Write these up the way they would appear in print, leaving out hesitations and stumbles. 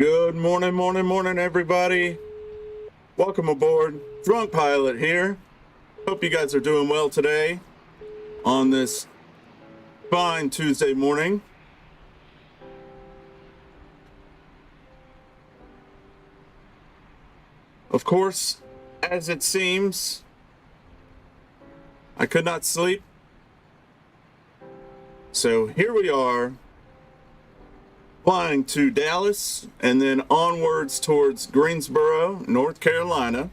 Good morning, morning, everybody. Welcome aboard. Drunk Pilot here. Hope you guys are doing well today on this fine Tuesday morning. Of course, as it seems, I could not sleep. So here we are, flying to Dallas and then onwards towards Greensboro, North Carolina.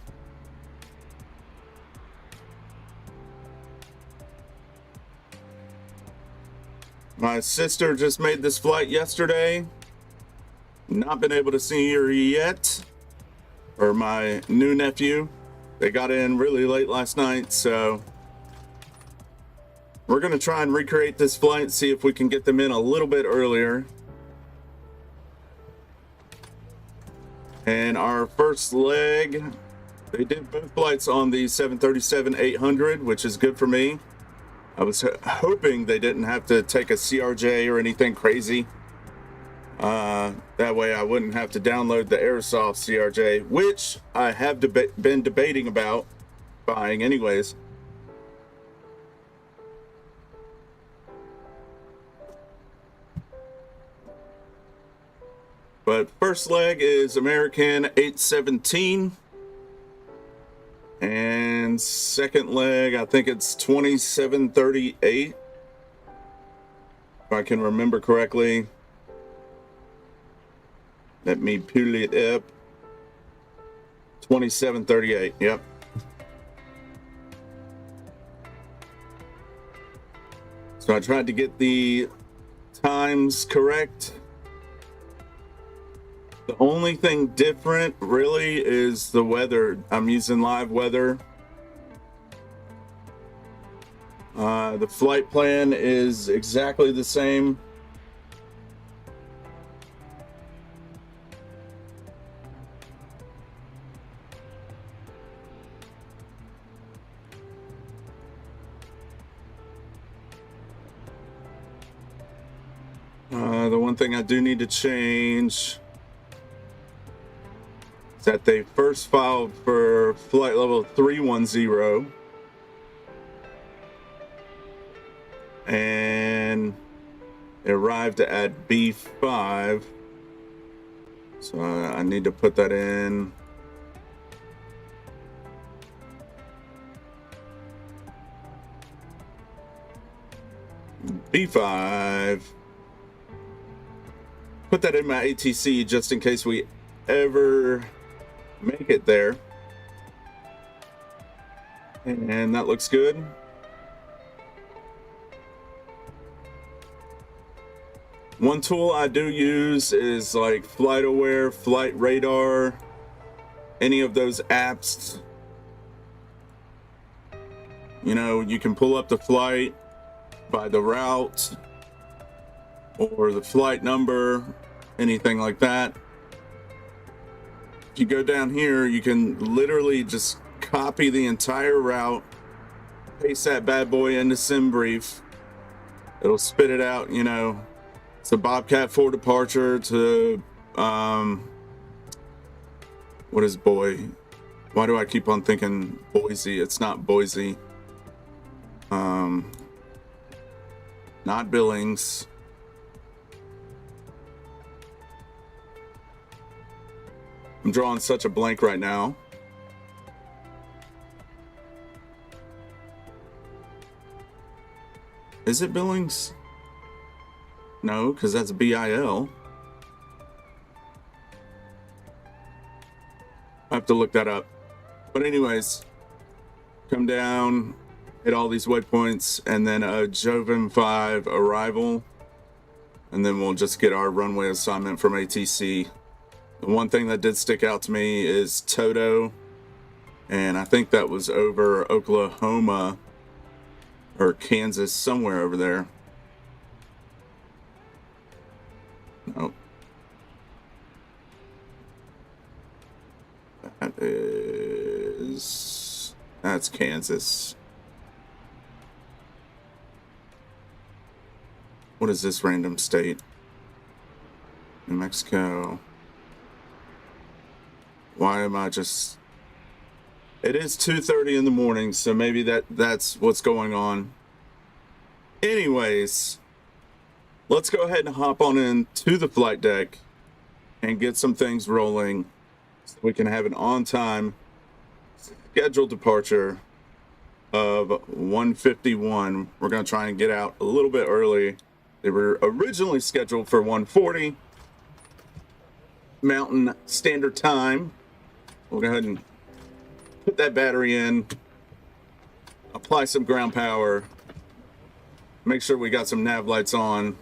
My sister just made this flight yesterday. Not been able to see her yet. Or my new nephew. They got in really late last night, so we're going to try and recreate this flight, see if we can get them in a little bit earlier. And our first leg, they did both flights on the 737-800, which is good for me. I was hoping they didn't have to take a CRJ or anything crazy. That way I wouldn't have to download the Airsoft CRJ, which I have been debating about buying anyways. But first leg is American 817. And second leg, I think it's 2738. If I can remember correctly. Let me pull it up. 2738, yep. So I tried to get the times correct. The only thing different really is the weather. I'm using live weather. The flight plan is exactly the same. The one thing I do need to change is that they first filed for flight level 310 and it arrived at B5, so I need to put that in. B5. Put that in my ATC just in case we ever make it there. And that looks good. One tool I do use is like Flight Aware, Flight Radar, any of those apps. You know, you can pull up the flight by the route or the flight number, anything like that. If you go down here, you can literally just copy the entire route, paste that bad boy into SimBrief. It'll spit it out, you know. It's a Bobcat 4 departure to, what is Boy? Why do I keep on thinking Boise? It's not Boise. Not Billings. I'm drawing such a blank right now. Is it Billings? No, because that's BIL. I have to look that up. But anyways, come down, hit all these waypoints, and then a Joven 5 arrival. And then we'll just get our runway assignment from ATC. The one thing that did stick out to me is Toto. And I think that was over Oklahoma or Kansas, somewhere over there. No. That's Kansas. What is this random state? New Mexico. Why am I just... It is 2:30 in the morning, so maybe that's what's going on. Anyways, let's go ahead and hop on into the flight deck and get some things rolling so we can have an on-time scheduled departure of 1:51. We're going to try and get out a little bit early. They were originally scheduled for 1:40 Mountain Standard Time. We'll go ahead and put that battery in, apply some ground power, make sure we got some nav lights on.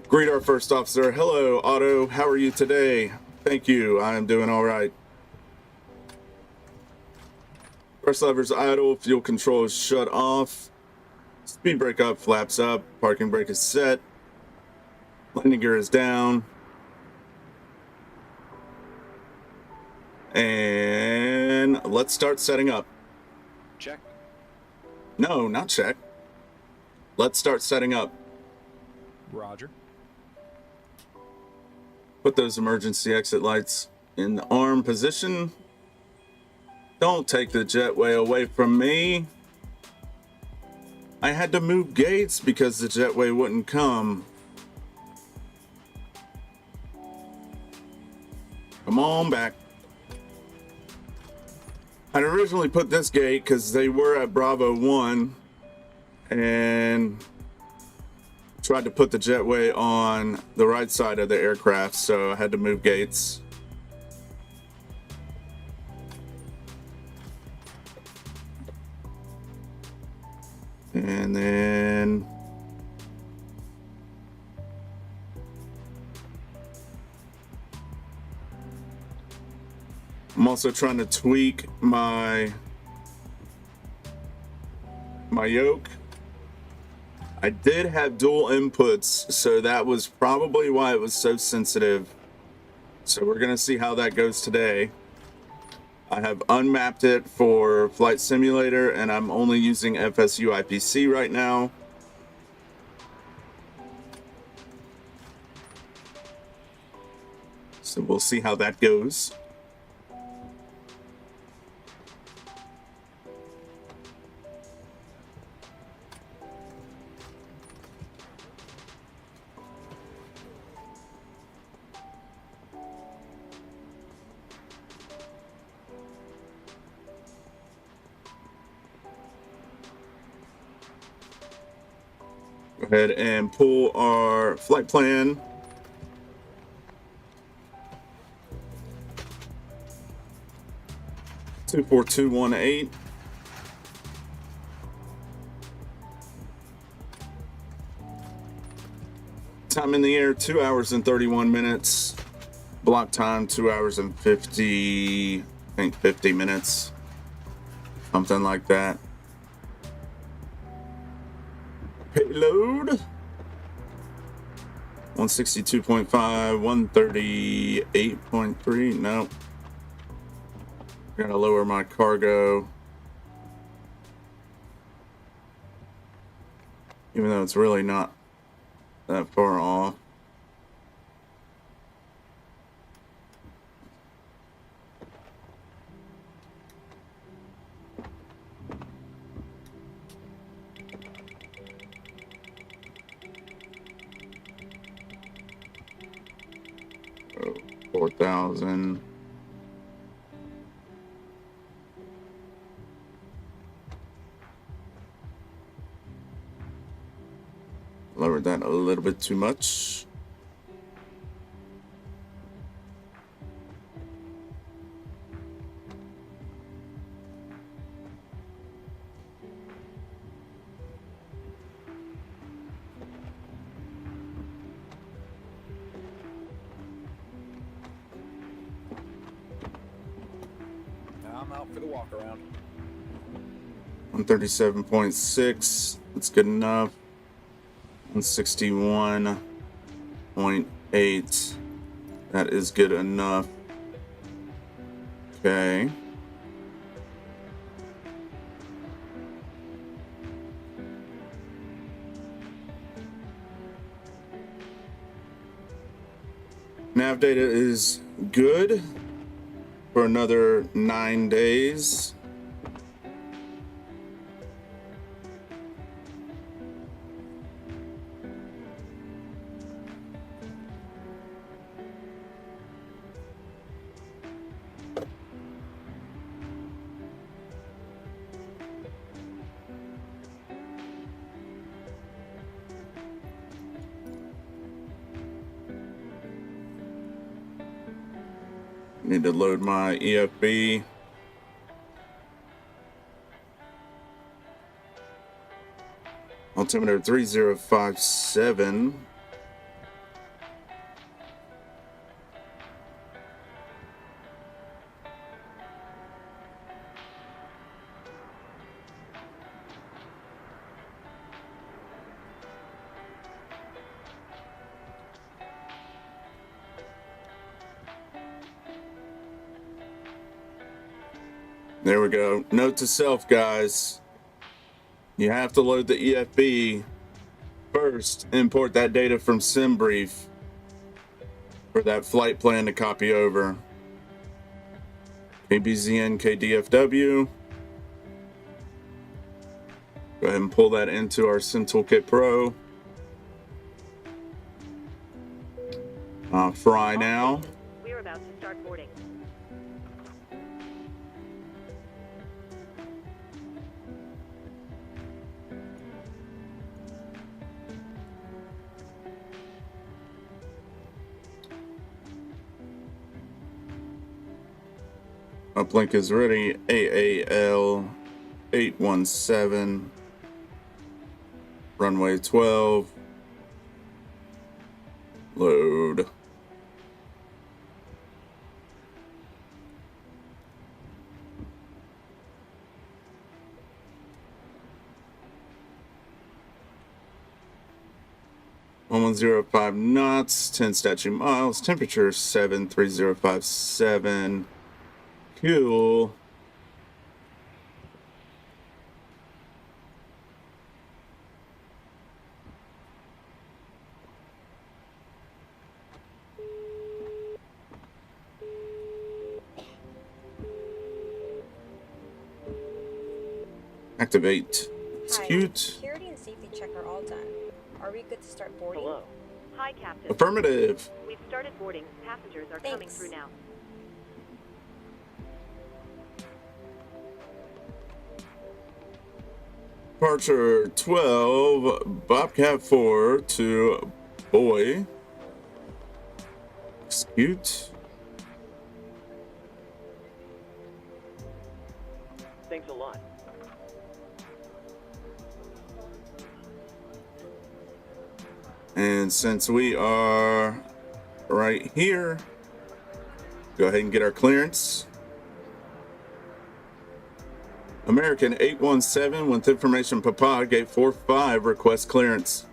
Greet our first officer. Hello, Otto. How are you today? Thank you. I am doing all right. Thrust levers idle. Fuel control is shut off. Speed brake up. Flaps up. Parking brake is set. Landing gear is down. And let's start setting up. Check. No, not check. Let's start setting up. Roger. Put those emergency exit lights in the arm position. Don't take the jetway away from me. I had to move gates because the jetway wouldn't come. Come on back. I'd originally put this gate because they were at Bravo 1 and tried to put the jetway on the right side of the aircraft, so I had to move gates. And then I'm also trying to tweak my yoke. I did have dual inputs, so that was probably why it was so sensitive. So we're gonna see how that goes today. I have unmapped it for Flight Simulator, and I'm only using FSU IPC right now. So we'll see how that goes. Go ahead and pull our flight plan. Two 4218. Time in the air 2 hours and 31 minutes. Block time 2 hours and 50, I think 50 minutes. Something like that. Payload 162.5, 138.3. No, gotta lower my cargo, even though it's really not that far off. Oh, 4,000. Lowered that a little bit too much. I'm out for the walk around. 137.6. That's good enough. 161.8. That is good enough. Okay. Nav data is good for another 9 days. Need to load my EFB. Altimeter 3057. There we go. Note to self, guys. You have to load the EFB first. Import that data from SimBrief for that flight plan to copy over. KBZN-KDFW. Go ahead and pull that into our Sim Toolkit Pro. Fry now. We're about to start boarding. Uplink is ready. AAL 817. Runway 12. Load. One 105 knots, 10 statute miles, temperature 73057. Fuel. Activate. Execute. Security and safety check are all done. Are we good to start boarding? Hello. Hi, Captain. Affirmative. We've started boarding. Passengers are coming Thanks. through now. Departure 12, Bobcat 4 to Boy. Execute. Thanks a lot. And since we are right here, go ahead and get our clearance. American 817 with information Papa, gate 45, request clearance.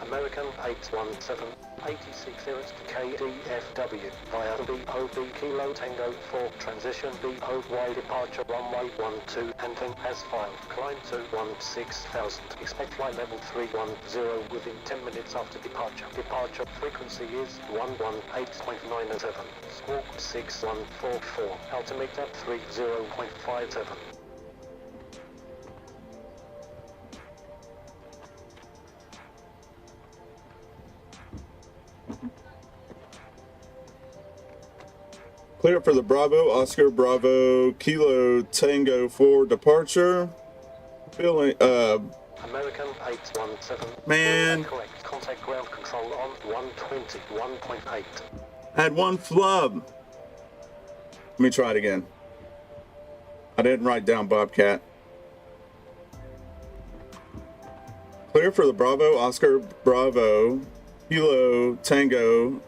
American 817, 86 clearance to KDFW via BOB Kilo Tango 4, transition BOY departure runway 12, handling as filed, climb to 16,000, expect flight level 310 within 10 minutes after departure. Departure frequency is 118.97, squawk 6144, altimeter 30.57. Clear for the Bravo, Oscar Bravo, Kilo Tango 4 departure. Feeling, American 817. Man. Correct. Contact ground control on 121.8. had one flub. Let me try it again. I didn't write down Bobcat. Clear for the Bravo, Oscar Bravo, Kilo Tango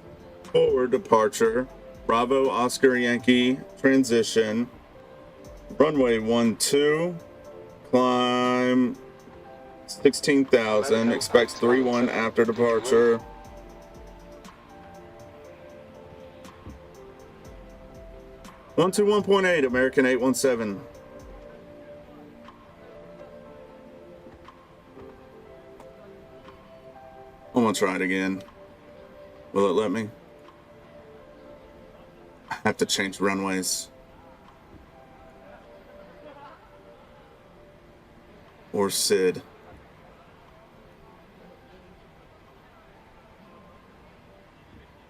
4 departure. Bravo, Oscar Yankee, transition. Runway 12, climb 16,000, expects 31 after departure. One 121.8, American 817. I'm gonna try it again. Will it let me? have to change runways. Or Sid.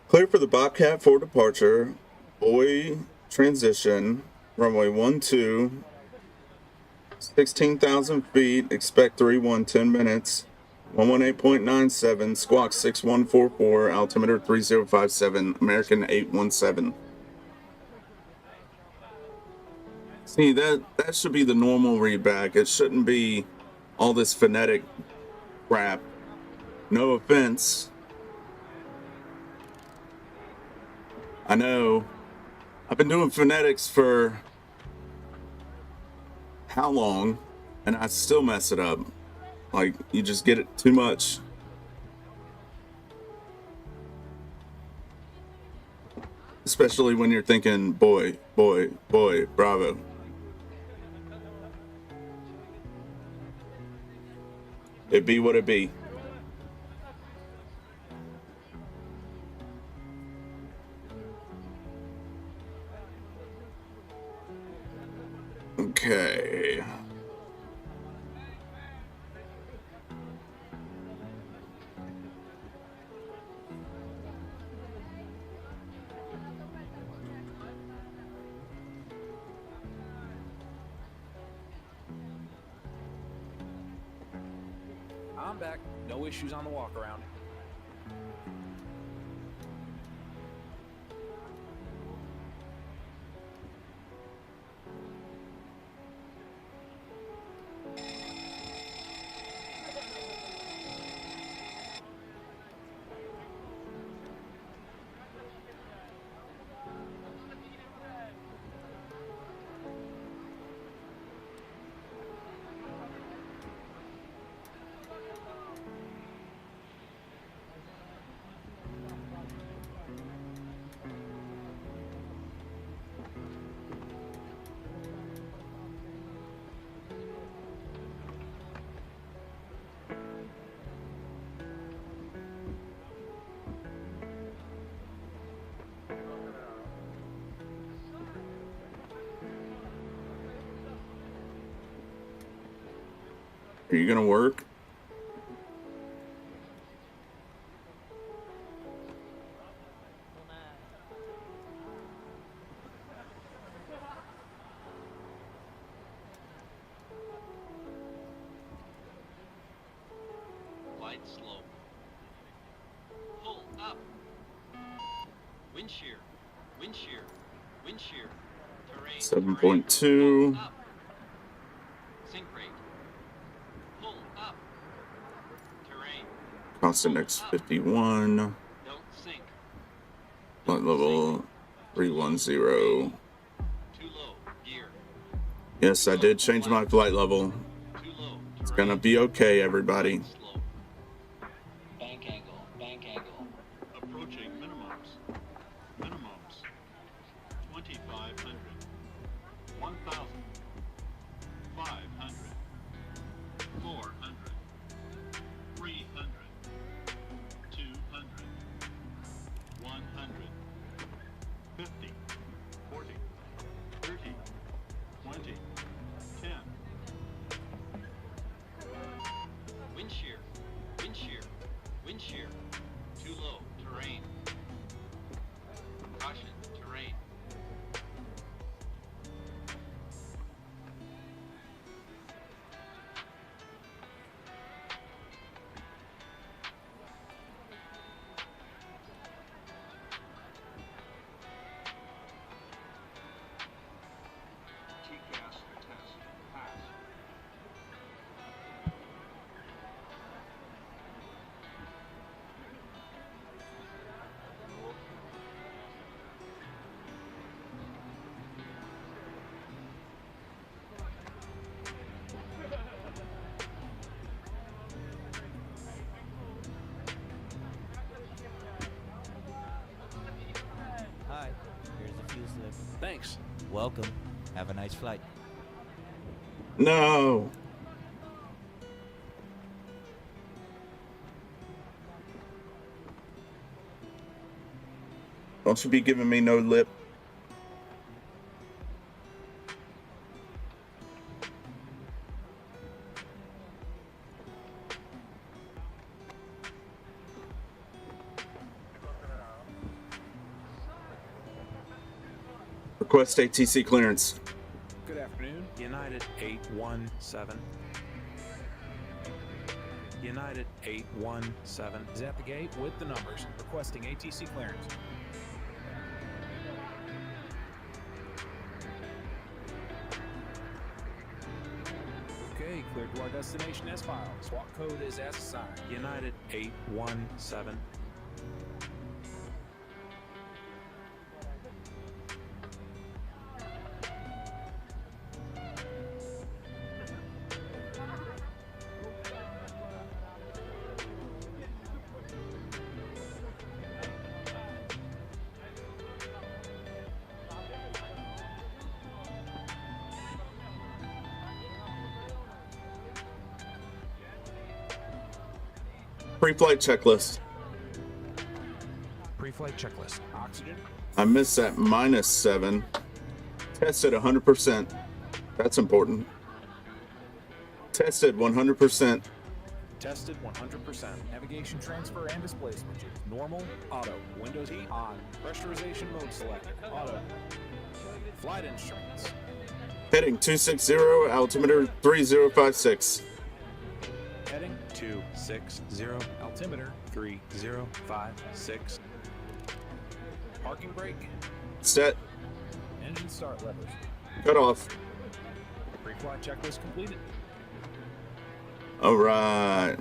Clear for the Bobcat for departure. Boy transition. Runway 12. 16,000 feet. Expect 3-1, 10 minutes. 118.97. Squawk 6144. Altimeter 3057. American 817. See, that should be the normal readback. It shouldn't be all this phonetic crap. No offense. I know. I've been doing phonetics for how long, and I still mess it up. Like, you just get it too much. Especially when you're thinking, boy, boy, boy, bravo. It be what it be. Okay. I'm back. No issues on the walk around. Are you gonna work? Wide slope. Pull up. Wind shear. Wind shear. Wind shear. Terrain. 7.2. Pull up. Sink rate. Pull up. Terrain. Constant X51. Don't sink. Flight level 310. Too low. Gear. Yes, I did change my flight level. Too low. It's gonna be okay, everybody. Slope. Bank angle. Bank angle. Approaching minimums. Minimums. 2,500. 1,000. 500. 400. 300. 200. 100. 50. 40. 30. 20. 10. Wind shear. Wind shear. Wind shear. Too low. Terrain. Caution. Terrain. TCAS test. Pass. Hi, here's the fuel slip. Thanks. Welcome. Have a nice flight. No. Don't you be giving me no lip. Request ATC clearance. Good afternoon. United 817. United 817 is at the gate with the numbers, requesting ATC clearance. Okay, cleared to our destination as filed. SWAT code is as assigned. United 817. Pre-flight checklist. Pre-flight checklist. Oxygen. I missed that -7. Tested 100%. That's important. Tested 100%. Tested 100%. Navigation transfer and display switches. Normal, auto. Windows E on. Pressurization mode selected. Auto. Flight instruments. Heading 260, altimeter 3056. Heading 260. Altimeter 3056. Parking brake. Set. Engine start levers. Cut off. Pre-flight checklist completed. All right.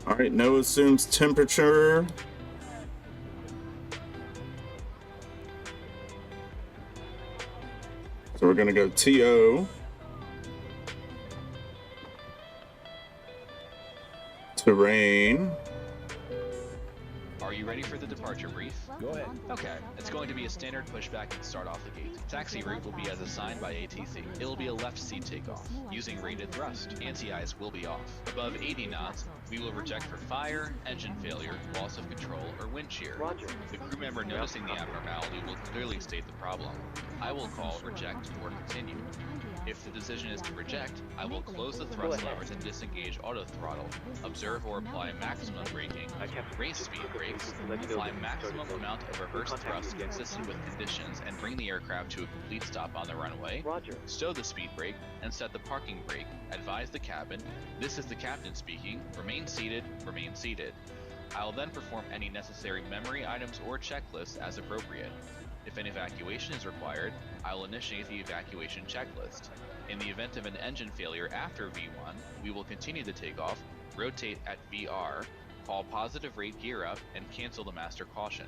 All right, no assumes temperature. So we're gonna go TO. Terrain. Are you ready for the departure brief? Go ahead. Okay, it's going to be a standard pushback and start off the gate. Taxi route will be as assigned by ATC. It'll be a left seat takeoff, using rated thrust. Anti-ice will be off. Above 80 knots, we will reject for fire, engine failure, loss of control, or wind shear. Roger. The crew member noticing the abnormality will clearly state the problem. I will call reject or continue. If the decision is to reject, I will close the thrust levers and disengage auto throttle, observe or apply maximum braking, raise speed brakes, apply maximum amount of reverse thrust consistent with conditions, and bring the aircraft to a complete stop on the runway. Roger. Stow the speed brake and set the parking brake. Advise the cabin, this is the captain speaking, remain seated, remain seated. I will then perform any necessary memory items or checklists as appropriate. If an evacuation is required, I will initiate the evacuation checklist. In the event of an engine failure after V1, we will continue the takeoff, rotate at VR, call positive rate gear up, and cancel the master caution.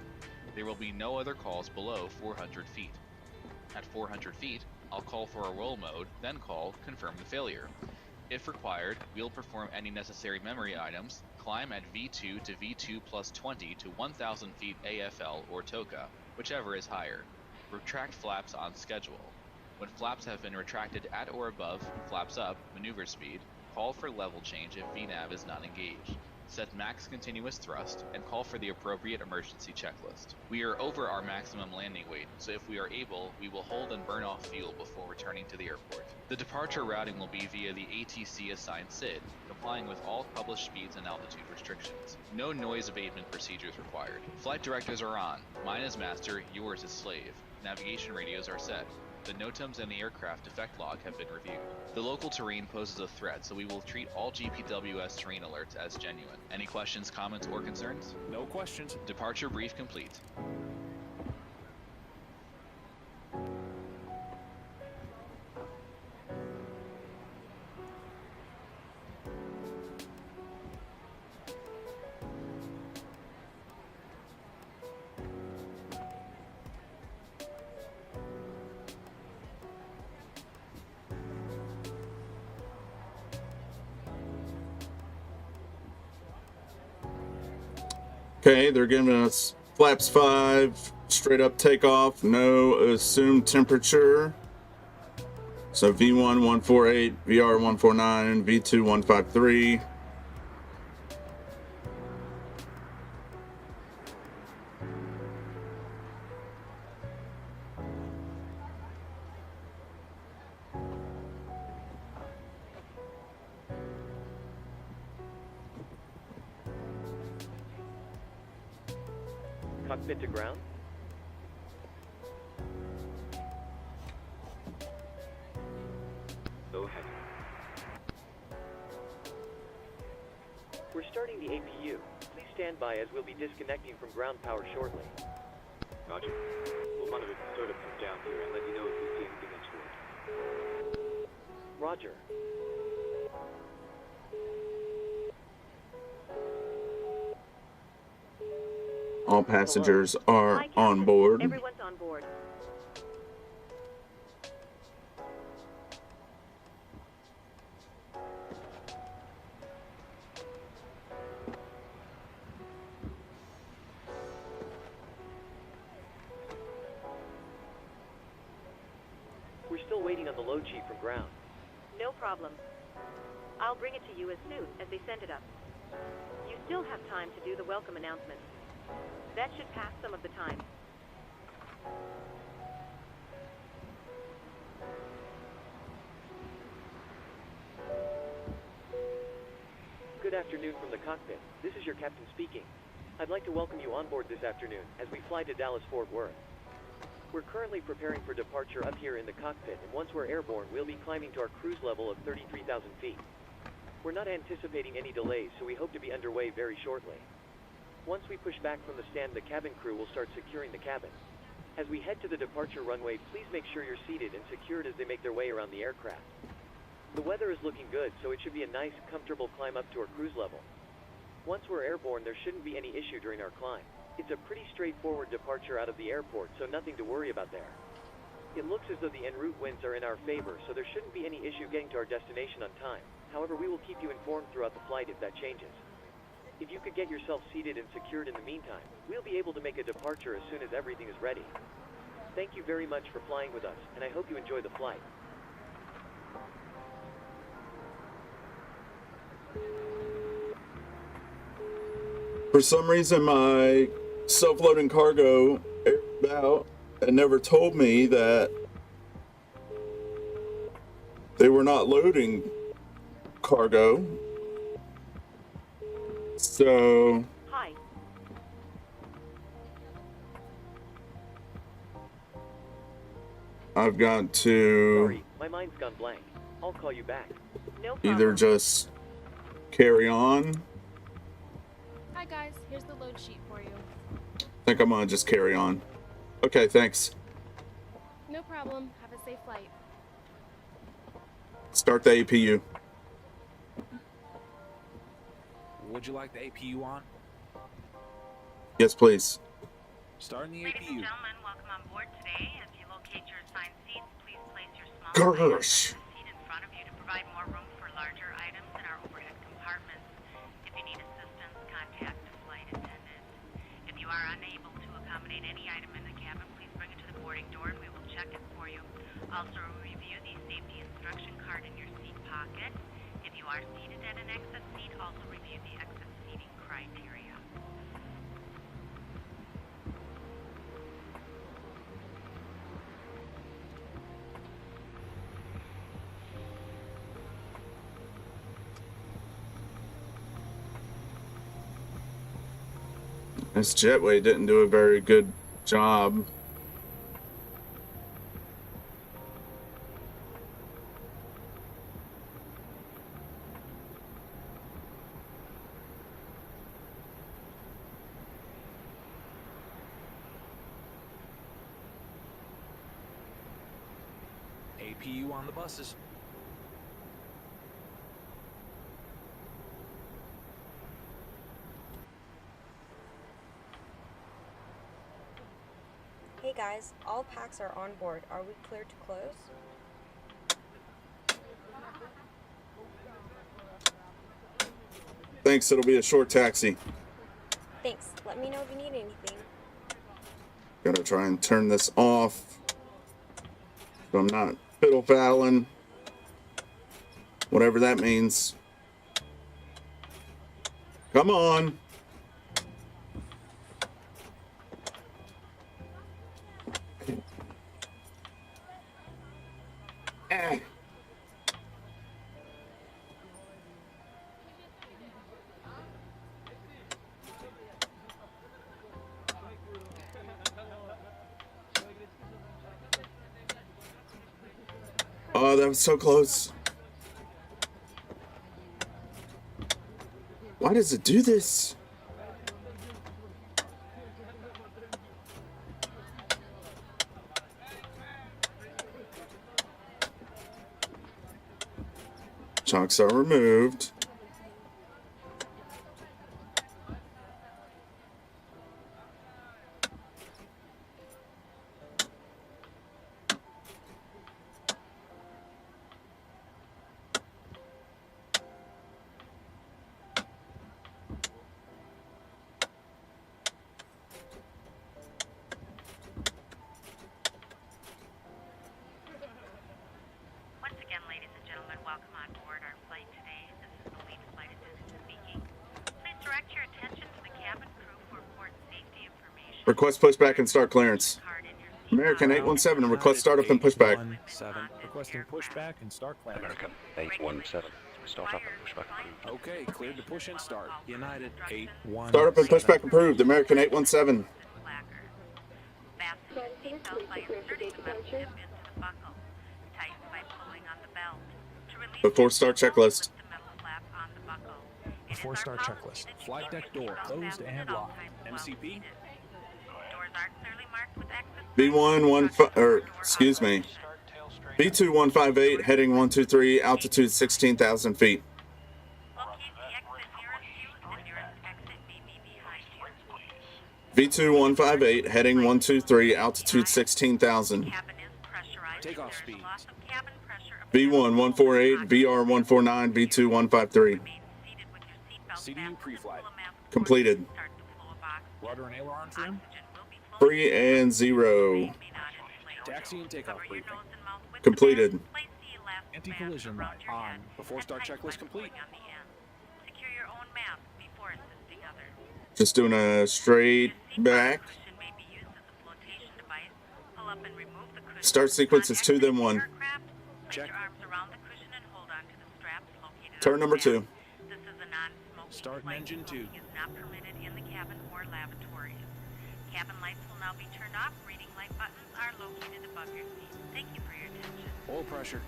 There will be no other calls below 400 feet. At 400 feet, I'll call for a roll mode, then call confirm the failure. If required, we'll perform any necessary memory items, climb at V2 to V2 plus 20 to 1000 feet AFL or TOCA, whichever is higher. Retract flaps on schedule. When flaps have been retracted at or above flaps up maneuver speed, call for level change if VNAV is not engaged. Set max continuous thrust, and call for the appropriate emergency checklist. We are over our maximum landing weight, so if we are able, we will hold and burn off fuel before returning to the airport. The departure routing will be via the ATC assigned SID, complying with all published speeds and altitude restrictions. No noise abatement procedures required. Flight directives are on. Mine is master, yours is slave. Navigation radios are set. The NOTAMs and the aircraft defect log have been reviewed. The local terrain poses a threat, so we will treat all GPWS terrain alerts as genuine. Any questions, comments, or concerns? No questions. Departure brief complete. Okay, they're giving us flaps 5, straight up takeoff, no assumed temperature. So V1 148, VR 149, V2 153. Cockpit to ground. Go ahead. We're starting the APU. Please stand by as we'll be disconnecting from ground power shortly. Roger. We'll monitor the startup from down here and let you know if we see anything untoward. Roger. All passengers are Hi, on Captain. board. Everyone's on board. We're still waiting on the load sheet from ground. No problem. I'll bring it to you as soon as they send it up. You still have time to do the welcome announcement. That should pass some of the time. Good afternoon from the cockpit. This is your captain speaking. I'd like to welcome you on board this afternoon as we fly to Dallas-Fort Worth. We're currently preparing for departure up here in the cockpit, and once we're airborne, we'll be climbing to our cruise level of 33,000 feet. We're not anticipating any delays, so we hope to be underway very shortly. Once we push back from the stand, the cabin crew will start securing the cabin. As we head to the departure runway, please make sure you're seated and secured as they make their way around the aircraft. The weather is looking good, so it should be a nice, comfortable climb up to our cruise level. Once we're airborne, there shouldn't be any issue during our climb. It's a pretty straightforward departure out of the airport, so nothing to worry about there. It looks as though the en route winds are in our favor, so there shouldn't be any issue getting to our destination on time. However, we will keep you informed throughout the flight if that changes. If you could get yourself seated and secured in the meantime, we'll be able to make a departure as soon as everything is ready. Thank you very much for flying with us, and I hope you enjoy the flight. For some reason, my self-loading cargo aired out and never told me that they were not loading cargo. So Hi. I've got to Sorry, my mind's gone blank. I'll call you back. No problem. either just carry on. Hi guys, here's the load sheet for you. I think I'm gonna just carry on. Okay, thanks. No problem. Have a safe flight. Start the APU. Would you like the APU on? Yes, please. Starting the Ladies APU. and gentlemen, welcome on board today. As you locate your assigned seats, please place your small items in the Gosh. seat in front of you to provide more room for larger items in our overhead compartments. If you need assistance, contact the flight attendant. If you are unable to accommodate any item in the cabin, please bring it to the boarding door and we will check it for you. Also, review the safety instruction card in your seat pocket. If you are seated at an exit seat, also review the exit seating criteria. This jetway didn't do a very good job. APU on the buses. Hey guys, all packs are on board. Are we clear to close? Thanks, it'll be a short taxi. Thanks. Let me know if you need anything. Gotta try and turn this off so I'm not fiddle faddling. Whatever that means. Come on. Oh, that was so close. Why does it do this? Chocks are removed. Once again, ladies and gentlemen, welcome on board our flight today. This is the lead flight attendant speaking. Please direct your attention to the cabin crew for important safety information. Request pushback and start clearance. American 817, request startup and pushback. 817, requesting pushback and start clearance. American 817, start up and pushback approved. Okay, cleared to push and start. United 817. Startup and pushback approved. American 817. Fasten your seatbelt by inserting the metal tip into the buckle. Tighten by pulling on the belt. To release Before start checklist. the metal flap on the buckle. Before start checklist. Flight deck door closed and locked. MCP. Doors are clearly marked with exit. B2158, heading 123, altitude 16,000 feet. Locate the exit nearest you. The nearest exit may be behind you. B2158, heading 123, altitude 16,000. Cabin is pressurized. Takeoff speeds. Loss of cabin pressure of B1148, VR149, B2153. seated with your seatbelt CDU fastened pre-flight. and pull a mask Completed. start to flow a box. Rudder and aileron trim. Oxygen will be flowing. Free and zero. May not inflate. Taxi and takeoff Cover your briefing. nose and mouth with Completed. the mask. Place the elastic Anti-collision band light around your on. head Before and start tighten checklist by complete. pulling on the end. Secure your own mask before assisting others. Just doing a straight back. Cushion may be used as a flotation device. Pull up and remove the cushion. Start sequence is 2, then 1. Aircraft, place Check. your arms around the cushion and hold on to the straps located Turn on the number mask. 2. This is a non-smoking Start flight. engine 2. Smoking is not permitted in the cabin or lavatories. Cabin lights will now be turned off. Reading light buttons are located above your seat. Thank you for your attention. Oil pressure.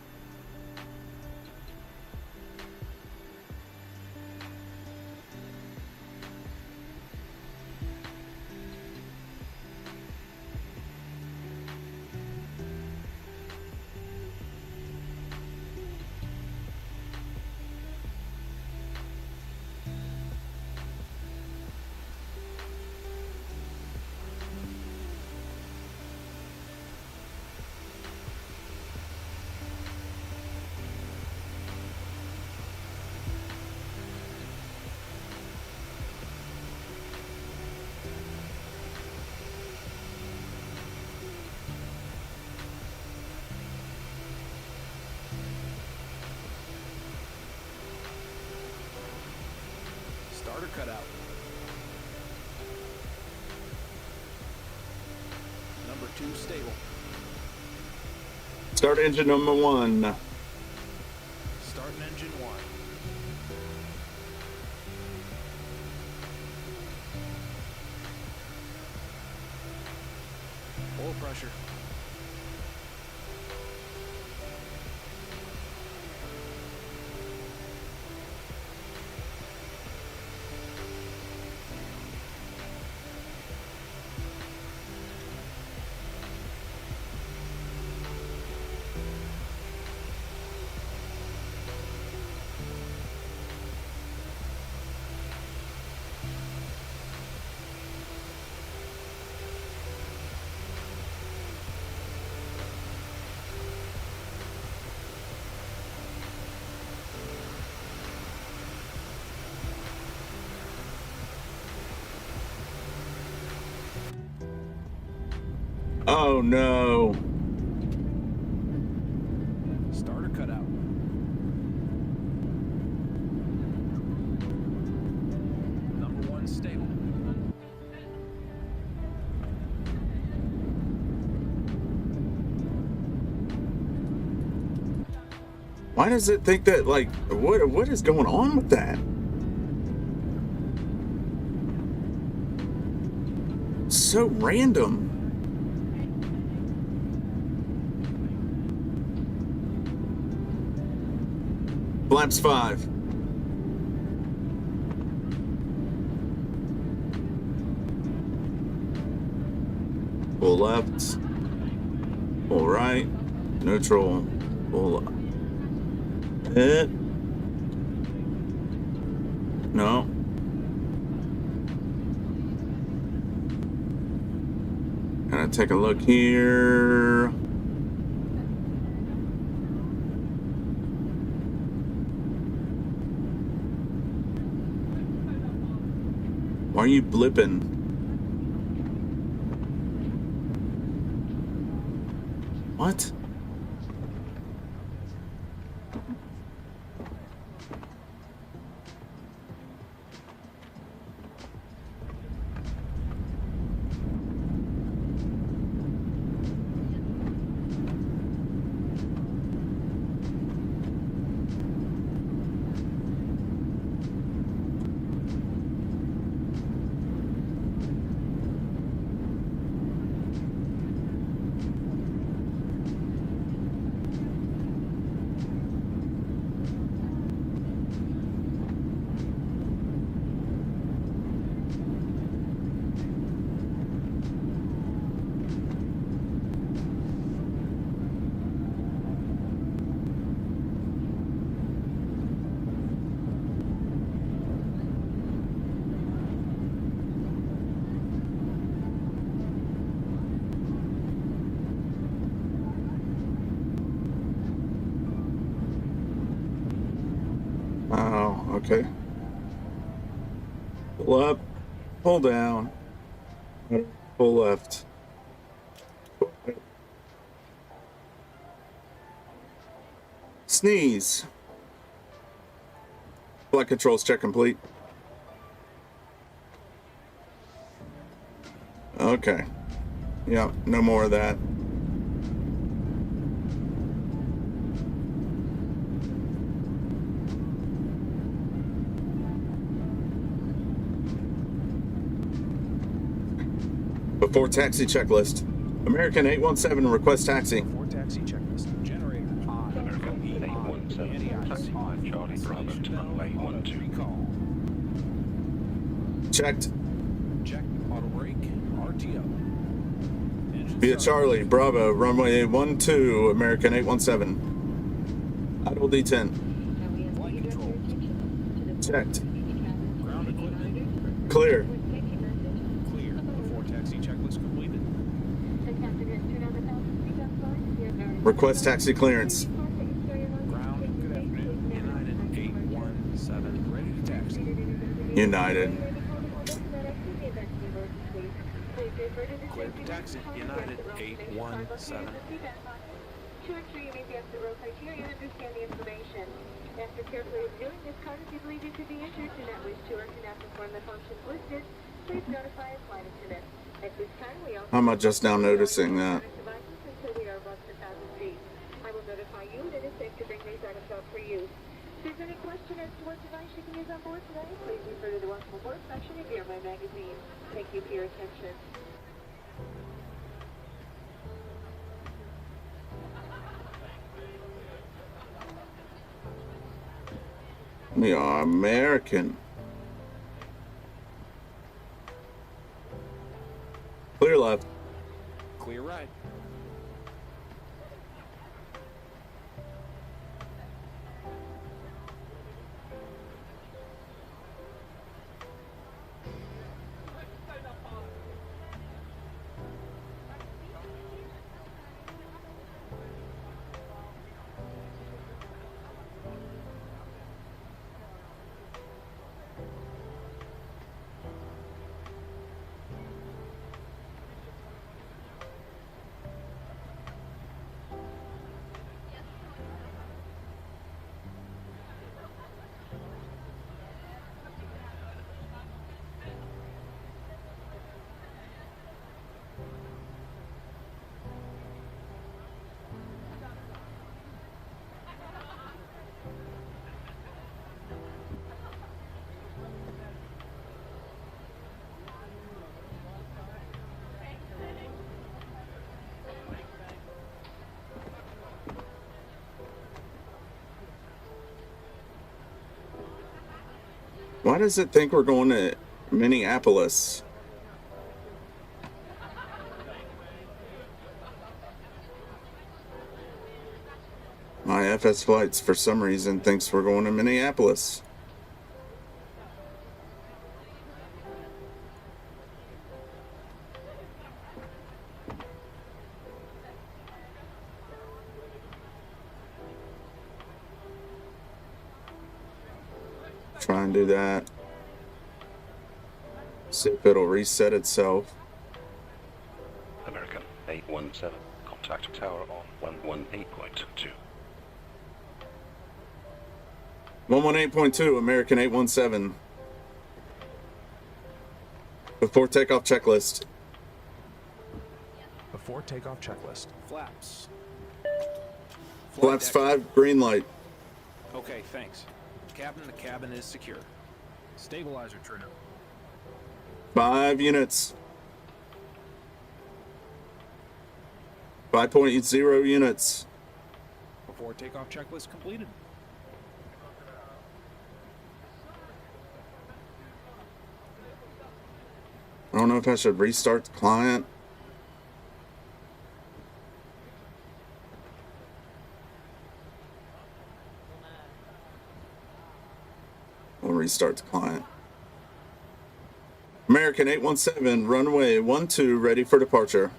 Starter cutout. Number 2 stable. Start engine number 1. Starting engine 1. Oil pressure. Oh no. Starter cutout. Number 1 stable. Why does it think that, like, what is going on with that? So random. Flaps 5. Full left. Full right. Neutral. Full up. No. Gonna take a look here. Why are you blipping? What? Oh, okay. Pull up, pull down, pull left. Sneeze. Flight controls check complete. Okay. Yep, no more of that. Before taxi checklist. American 817 request taxi. Before taxi checklist. Generator on. American 817, taxi line Charlie Bravo to runway 12. Recall. Checked. Check. Auto brake. RTO. Engine Via start. Charlie Bravo, runway 12, American 817. Idle D10. Flight control. Checked. Ground equipment. Clear. Clear. Before taxi checklist completed. Request taxi clearance. Ground. Good afternoon. United 817. Ready to taxi. United. Clear to taxi. United 817. To ensure you meet the FCO criteria and understand the information. After carefully reviewing this card, if you believe you could be injured, do not wish to or cannot perform the functions listed, please notify a flight attendant. At this time, we also I'm just now noticing that. until we are above 10,000 feet. I will notify you that it's safe to bring these items out for use. If there's any question as to what device you can use on board today, please refer to the Welcome Aboard section of your My magazine. Thank you for your attention. We are American. Clear left. Clear right. Why does it think we're going to Minneapolis? My FS Flights, for some reason, thinks we're going to Minneapolis. Try and do that. See if it'll reset itself. American 817, contact tower on 118.2. 118.2, American 817. Before takeoff checklist. Before takeoff checklist. Flaps. Flaps 5, green light. Okay, thanks. Captain, the cabin is secure. Stabilizer trim. 5 units. 5.0 units. Before takeoff checklist completed. I don't know if I should restart the client. We'll restart the client. American 817, runway 12, ready for departure.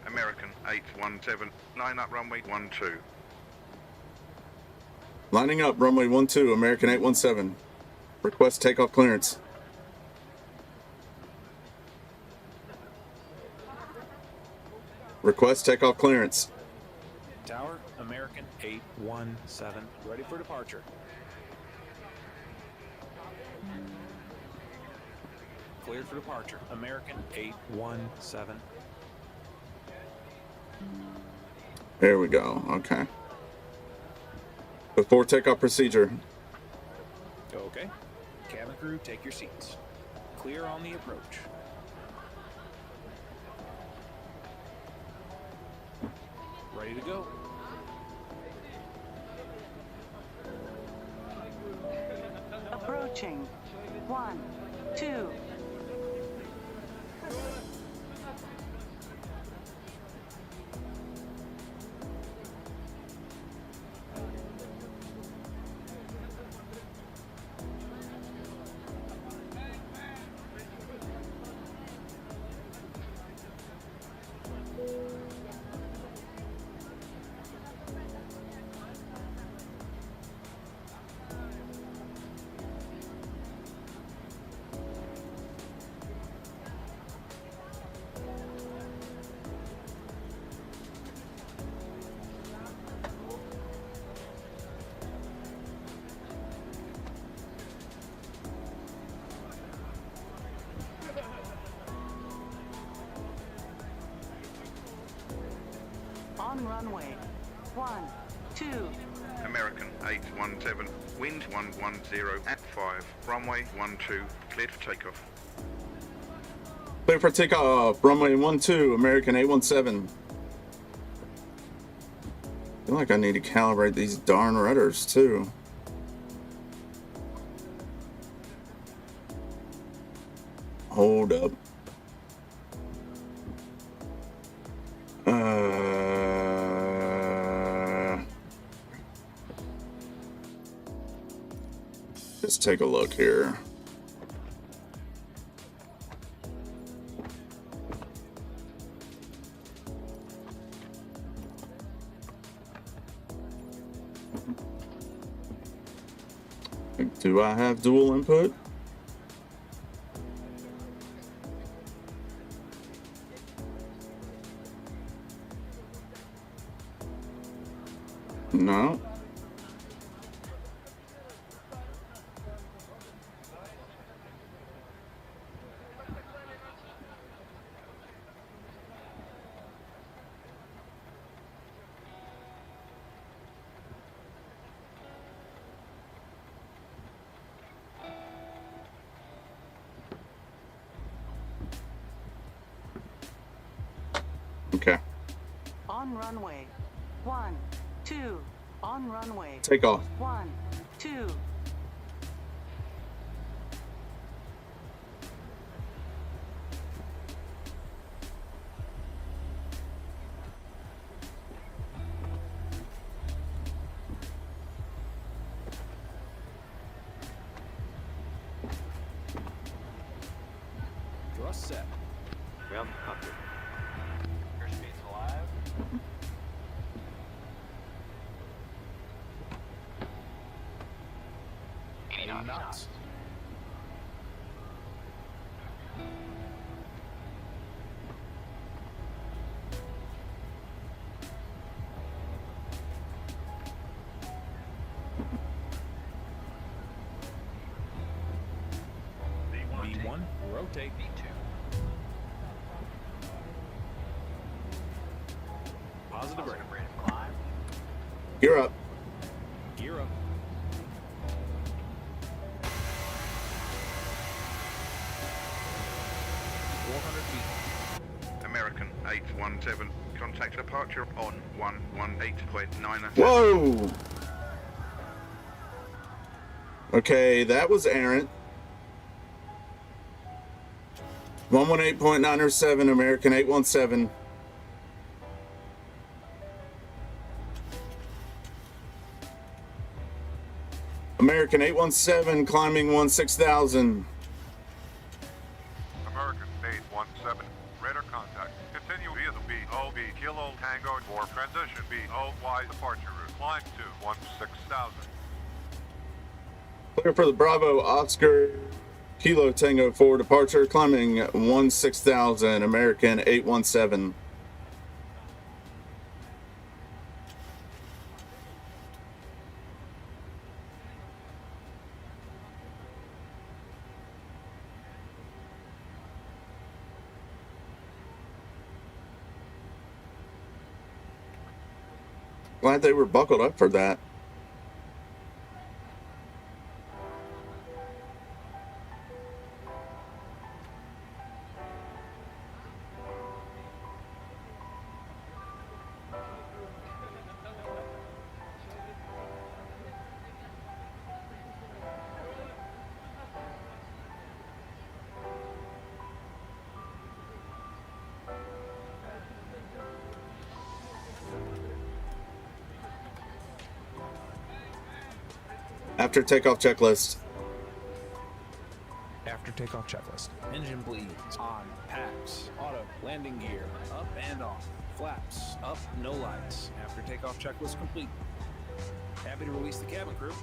American 817, line up runway 12. Lining up, runway 12, American 817. Request takeoff clearance. Request takeoff clearance. Tower, American 817, ready for departure. Cleared for departure. American 817. There we go. Okay. Before takeoff procedure. Okay. Cabin crew, take your seats. Clear on the approach. Ready to go. Approaching. 1, 2. On runway 1, 2. American 817, wind 110 at 5, runway 12, cleared for takeoff. Clear for takeoff, runway 12, American 817. I feel like I need to calibrate these darn rudders too. Hold up. Let's take a look here. Do I have dual input? No. Okay. On runway 1, 2. On runway. Take off. 1, 2. set. Ground cockpit. Airspace alive. 80 knots. B1, rotate. B2. Positive rate of climb. Gear up. Gear up. American 817, contact departure on 118.9. Whoa! Okay, that was errant. 118.907, American 817. American 817, climbing 16,000. American 817, radar contact. Continue via the BOB Kilo Tango for transition BOY departure route. Climb to 16,000. Clear for the Bravo Oscar Kilo Tango 4 departure, climbing 16,000, American 817. Glad they were buckled up for that. After takeoff checklist. After takeoff checklist. Engine bleeds. On. Packs. Auto. Landing gear. Up and off. Flaps. Up. No lights. After takeoff checklist complete. Happy to release the cabin crew.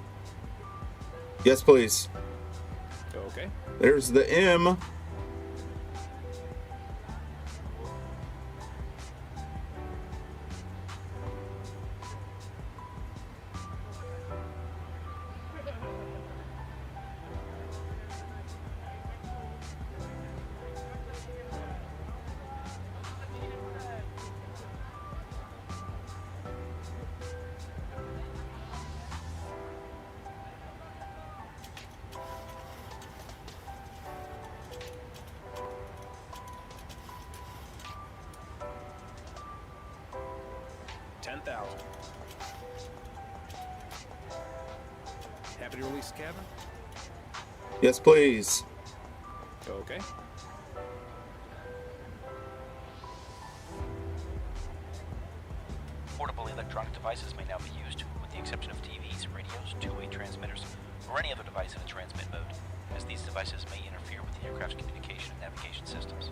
Yes, please. Okay. There's the M. Happy to release the cabin? Yes, please. Okay. Portable electronic devices may now be used, with the exception of TVs, radios, two-way transmitters, or any other device in a transmit mode, as these devices may interfere with the aircraft's communication and navigation systems.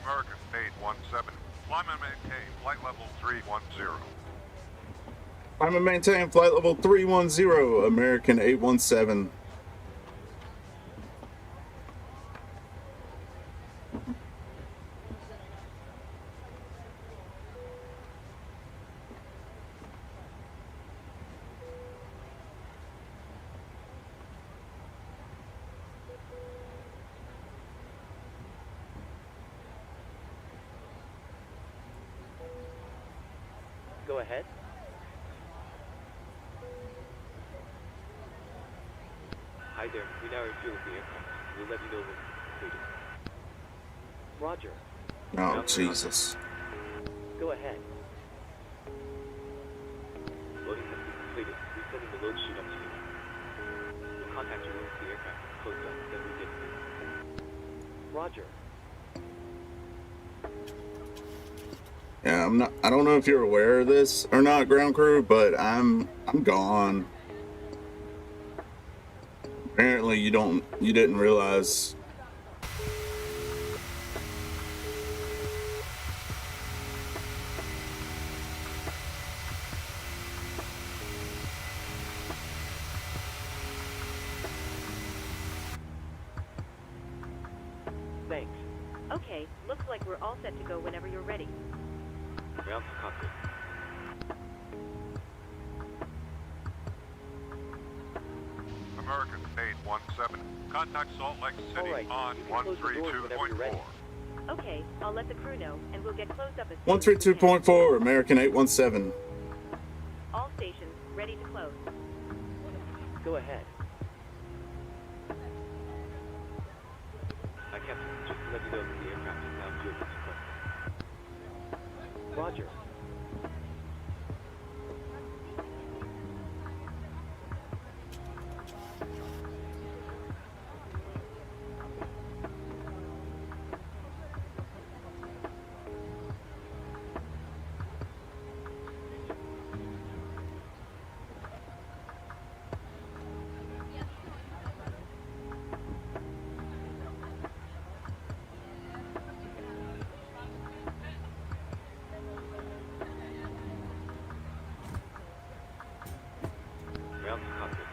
American 817, climb and maintain flight level 310. Climb and maintain flight level 310, American 817. Go ahead. Hi there. We now refuel the aircraft. We'll let you know when. completed. Roger. Oh, Jesus. Go ahead. Loading has been completed. Resetting the load chute up to you. We'll contact you once the aircraft is closed up, then we get Roger. Yeah, I don't know if you're aware of this or not, ground crew, but I'm gone. Apparently you didn't realize. Thanks. Okay, looks like we're all set to go whenever you're ready. Ground to cockpit. American 817. Contact Salt Lake City All right, on you can close the doors whenever you're ready. 132.4. Okay, I'll let the crew know, and we'll get closed up as 132.4, American 817. all stations ready to close. Go ahead. Hi, Captain. Just to let you know that the aircraft is now fuel sequence. Roger. Ground to cockpit.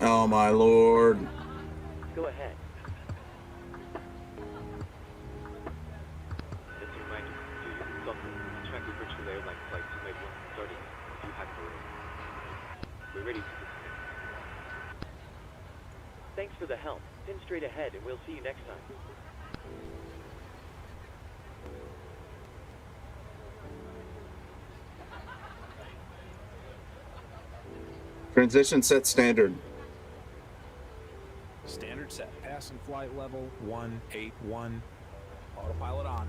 Oh my lord. Go ahead. Just a reminder, if you're using something, attractive virtual airline flights, you might want to start it if you have room. We're ready to disconnect. Thanks for the help. Pin straight ahead, and we'll see you next time. Transition set standard. Standard set. Passing flight level 181. Autopilot on.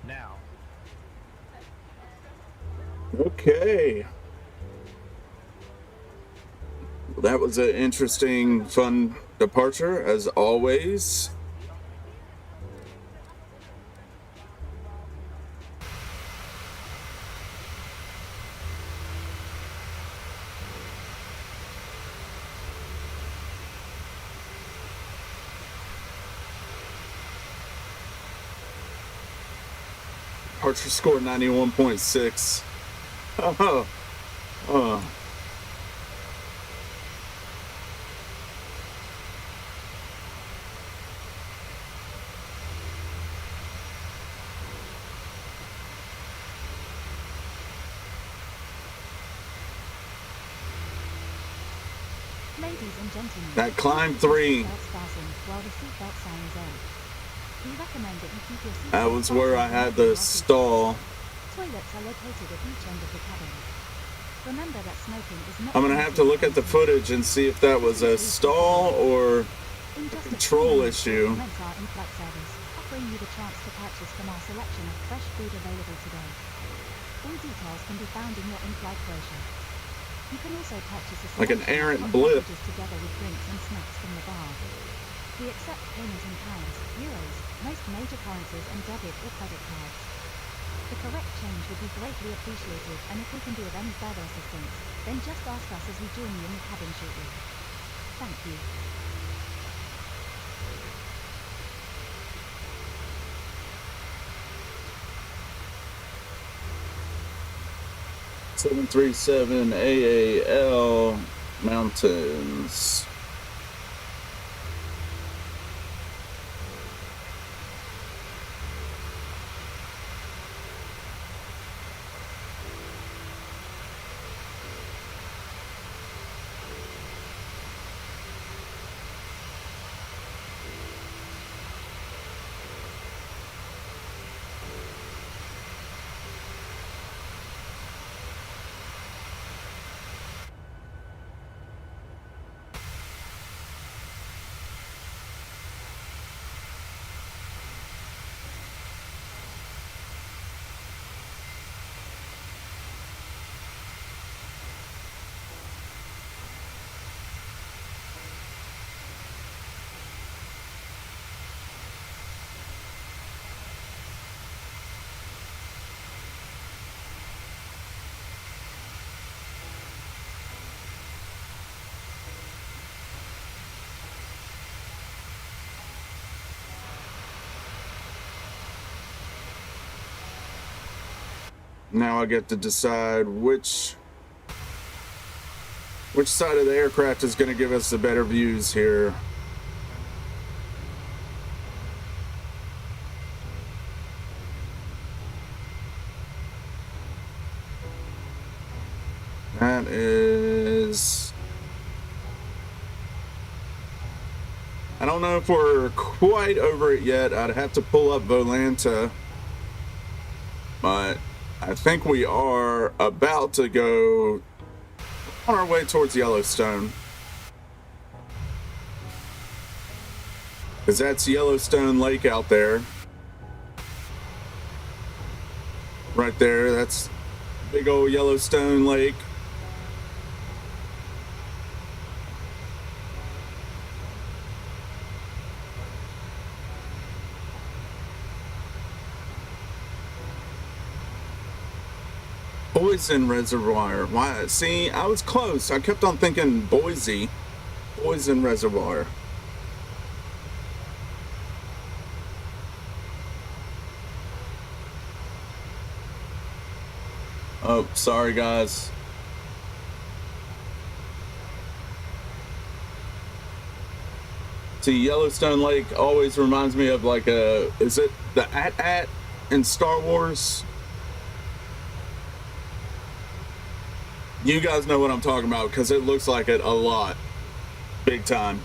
Now. Okay. Well, that was an interesting, fun departure, as always. Departure score 91.6. Oh. Ladies and gentlemen, That climb 3. while the seatbelt sign is on. We recommend that you keep your seatbelt That was where I had the stall. Toilets are located at each end of the cabin. Remember that smoking is not. I'm gonna have to look at the footage and see if that was a stall or a control issue. Our in-flight service, offering you the chance to purchase from our selection of fresh food available today. All details can be found in your in-flight brochure. You can also purchase a Like an selection errant of blip. packages together with drinks and snacks from the bar. We accept payment in pounds, euros, most major currencies and debit or credit cards. The correct change would be greatly appreciated, and if we can be of any further assistance, then just ask us as we join you in the cabin shortly. Thank you. 737 AAL Mountains. Now I get to decide which side of the aircraft is going to give us the better views here. That is... I don't know if we're quite over it yet. I'd have to pull up Volanta. But I think we are about to go on our way towards Yellowstone. Because that's Yellowstone Lake out there. Right there, that's big old Yellowstone Lake. Poison Reservoir. Why? See, I was close. I kept on thinking Boise. Poison Reservoir. Oh, sorry guys. See, Yellowstone Lake always reminds me of like a, is it the AT-AT in Star Wars? You guys know what I'm talking about because it looks like it a lot. Big time.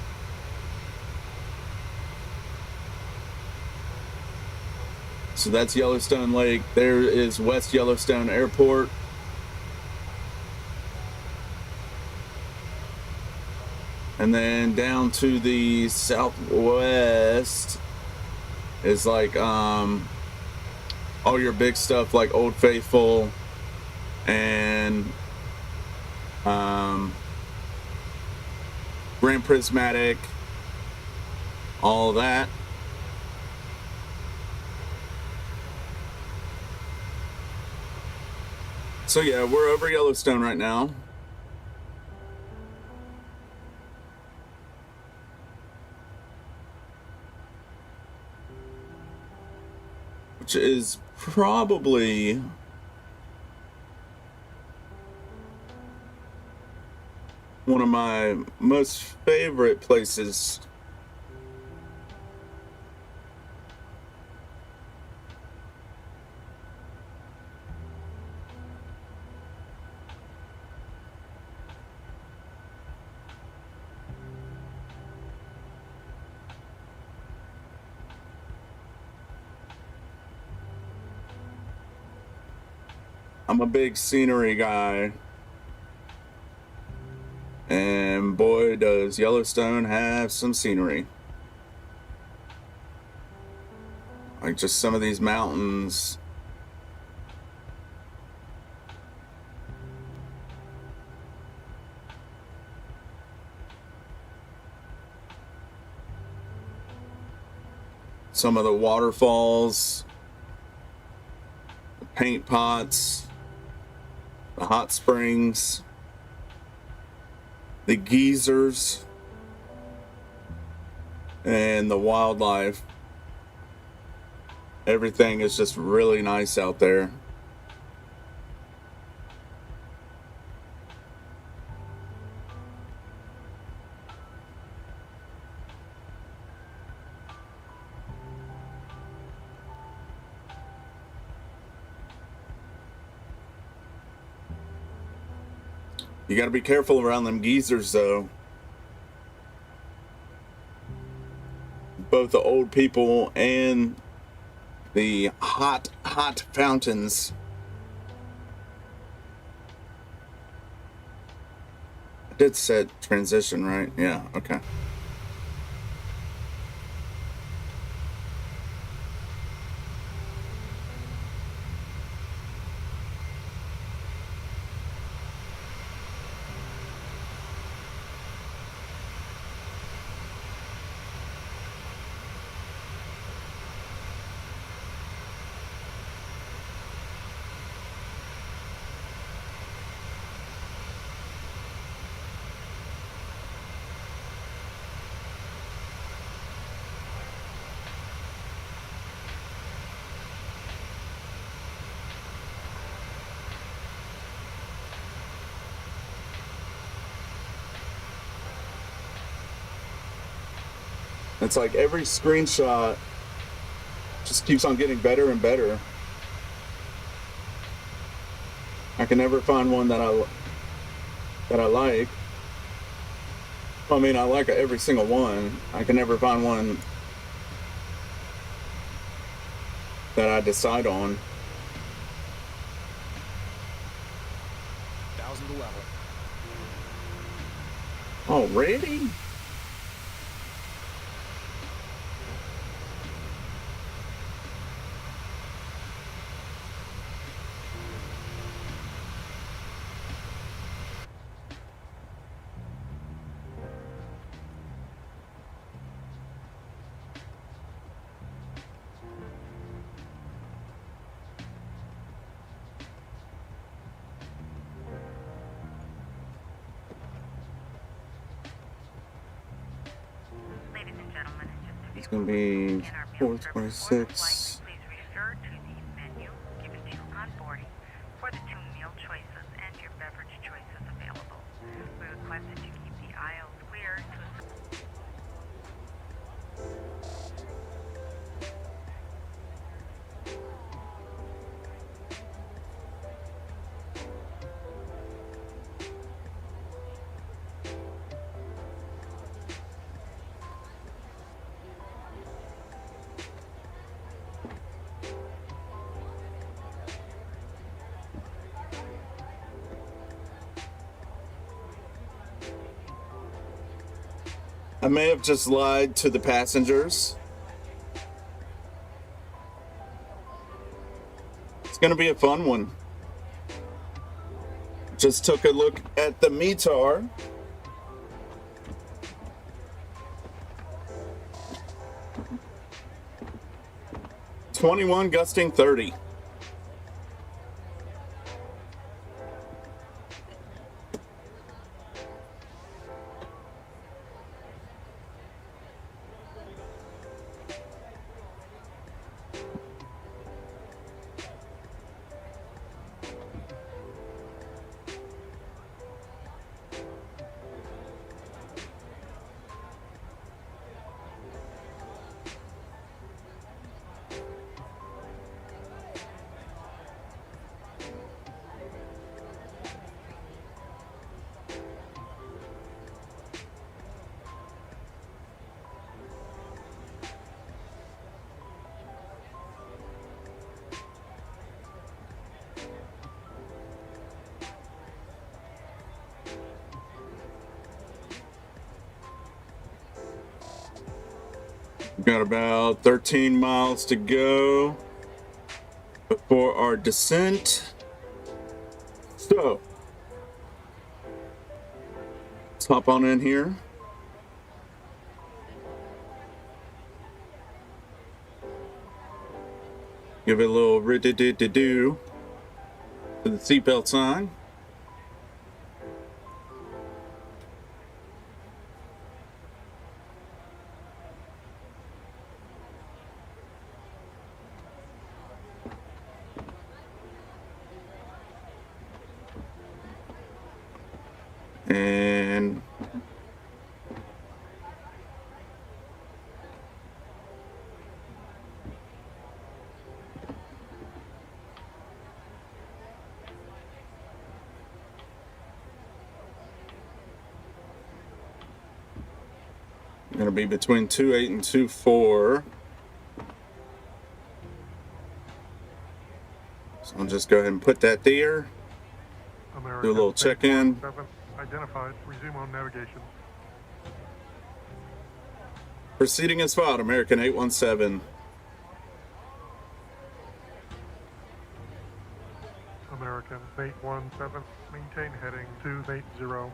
So that's Yellowstone Lake. There is West Yellowstone Airport. And then down to the southwest is like all your big stuff like Old Faithful and Grand Prismatic, all of that. So yeah, we're over Yellowstone right now. Which is probably one of my most favorite places. I'm a big scenery guy. And boy, does Yellowstone have some scenery. Like just some of these mountains. Some of the waterfalls, the paint pots, the hot springs, the geysers, and the wildlife. Everything is just really nice out there. You gotta be careful around them geysers though. Both the old people and the hot fountains. I did set transition, right? Yeah, okay. It's like every screenshot just keeps on getting better and better. I can never find one that I like. I mean, I like every single one. I can never find one that I decide on. 1,000 to level. Already? Ladies and gentlemen, in just a few It's gonna be 426. please refer to the menu given to you on boarding for the 2 meal choices and your beverage choices available. We request that you keep the aisles clear to I may have just lied to the passengers. It's gonna be a fun one. Just took a look at the METAR. .21 gusting 30. We've got about 13 miles to go before our descent. So, let's hop on in here. Give it a little rid-do-do-do to the seatbelt sign. And gonna be between 2.8 and 2.4. So I'll just go ahead and put that there. Do a little check-in. Identified. Resume on navigation. Proceeding as filed, American 817. American 817. Maintain heading 280.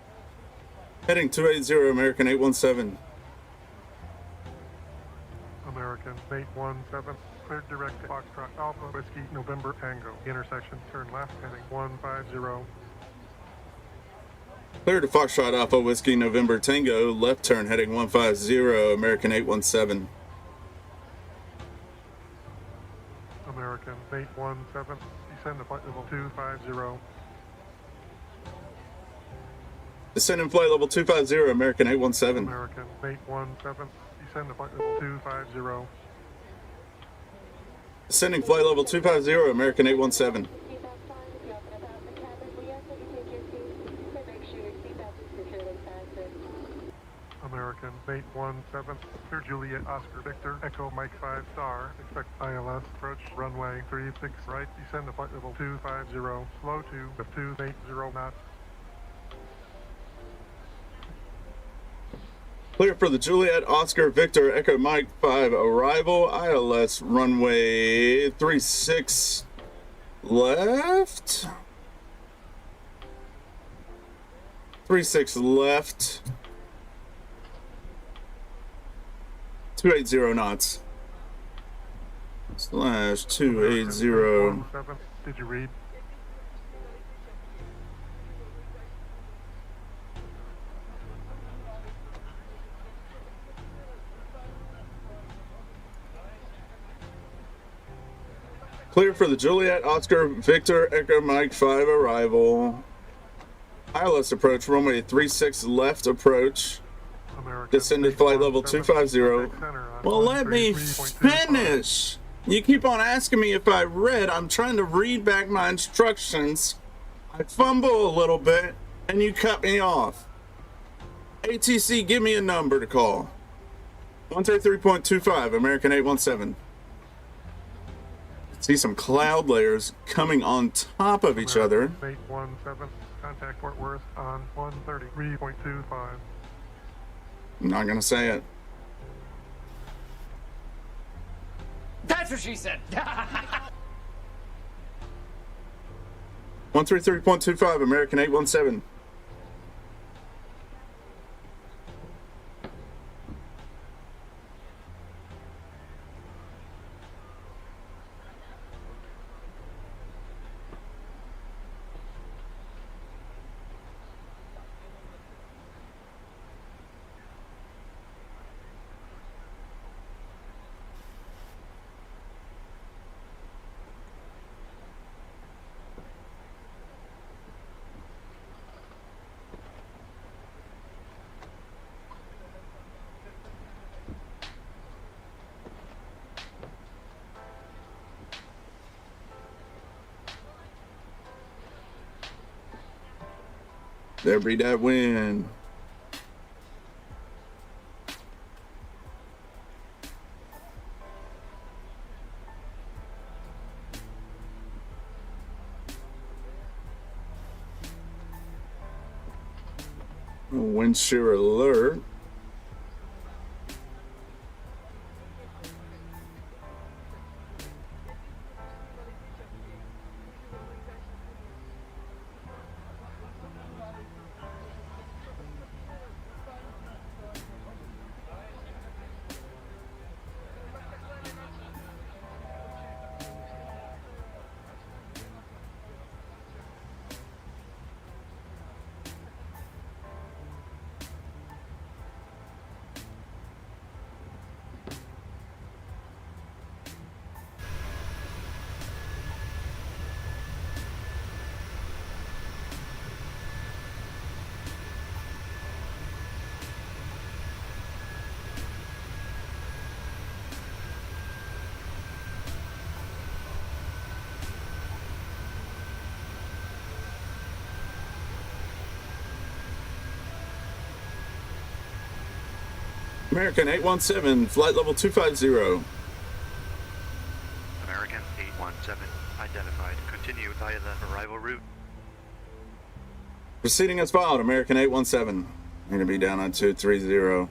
Heading 280, American 817. American 817. Clear direct to Foxtrot Alpha Whiskey November Tango. Intersection. Turn left heading 150. Clear to Foxtrot Alpha Whiskey November Tango. Left turn heading 150, American 817. American 817. Descend to flight level 250. Descend in flight level 250, American 817. American 817. descend to flight level 250. Descending flight level 250, American 817. American 817, clear Juliet Oscar Victor, Echo Mike 5 star, expect ILS, approach runway 36 right, descend to flight level 250, slow to 280 knots. Clear for the Juliet Oscar Victor Echo Mike 5 arrival, ILS runway 36 left. 36 left. 280 knots. Slash 280. Did you read? Clear for the Juliet Oscar Victor Echo Mike 5 arrival. ILS approach runway 36 left approach. Descended flight level 250. Well, let me finish. You keep on asking me if I read. I'm trying to read back my instructions. I fumble a little bit, and you cut me off. ATC, give me a number to call. 133.25, American 817. See some cloud layers coming on top of each other. 817, contact Fort Worth on 133.25. I'm not gonna say it. That's what she said. 133.25, American 817. There be that wind. Wind shear alert. American 817, flight level 250. American 817, identified. Continue via the arrival route. Proceeding as followed, American 817. Going to be down on 230.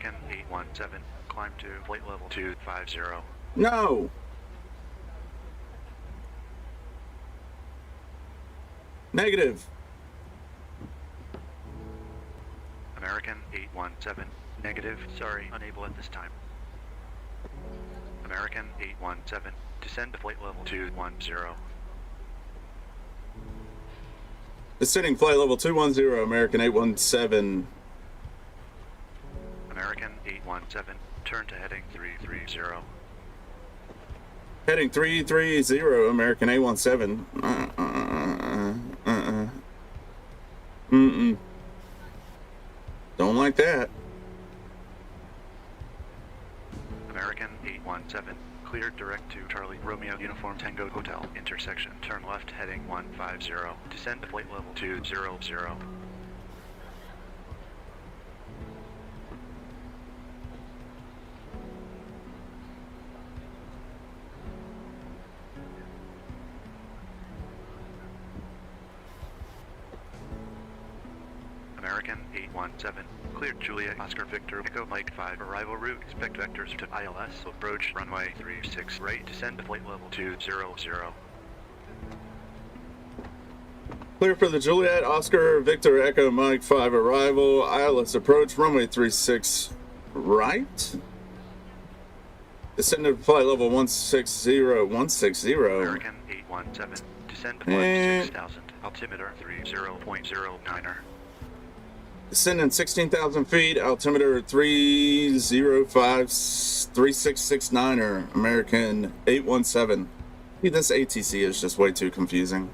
American 817, climb to flight level 250. No. Negative. American 817, negative, sorry, unable at this time. American 817, descend to flight level 210. Descending flight level 210, American 817. American 817, turn to heading 330. Heading 330, American 817. Don't like that. American 817, cleared direct to Charlie Romeo Uniform Tango Hotel intersection. Turn left heading 150. Descend to flight level 200. American 817, cleared Juliet Oscar Victor Echo Mike 5 arrival route. Expect vectors to ILS, approach runway 36 right, descend to flight level 200. Clear for the Juliet Oscar Victor Echo Mike 5 arrival. ILS approach runway 36 right. Descend to flight level 160. American 817, descend to flight 6000, altimeter 30.09er. Descending 16,000 feet, altimeter 3053669er, American 817. See, this ATC is just way too confusing.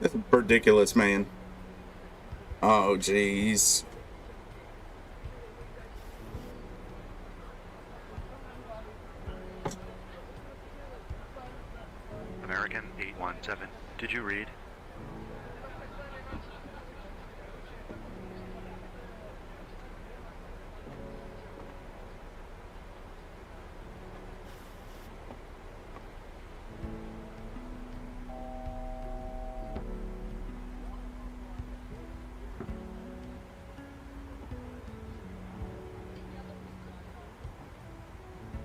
It's ridiculous, man. Oh, jeez. American 817, did you read?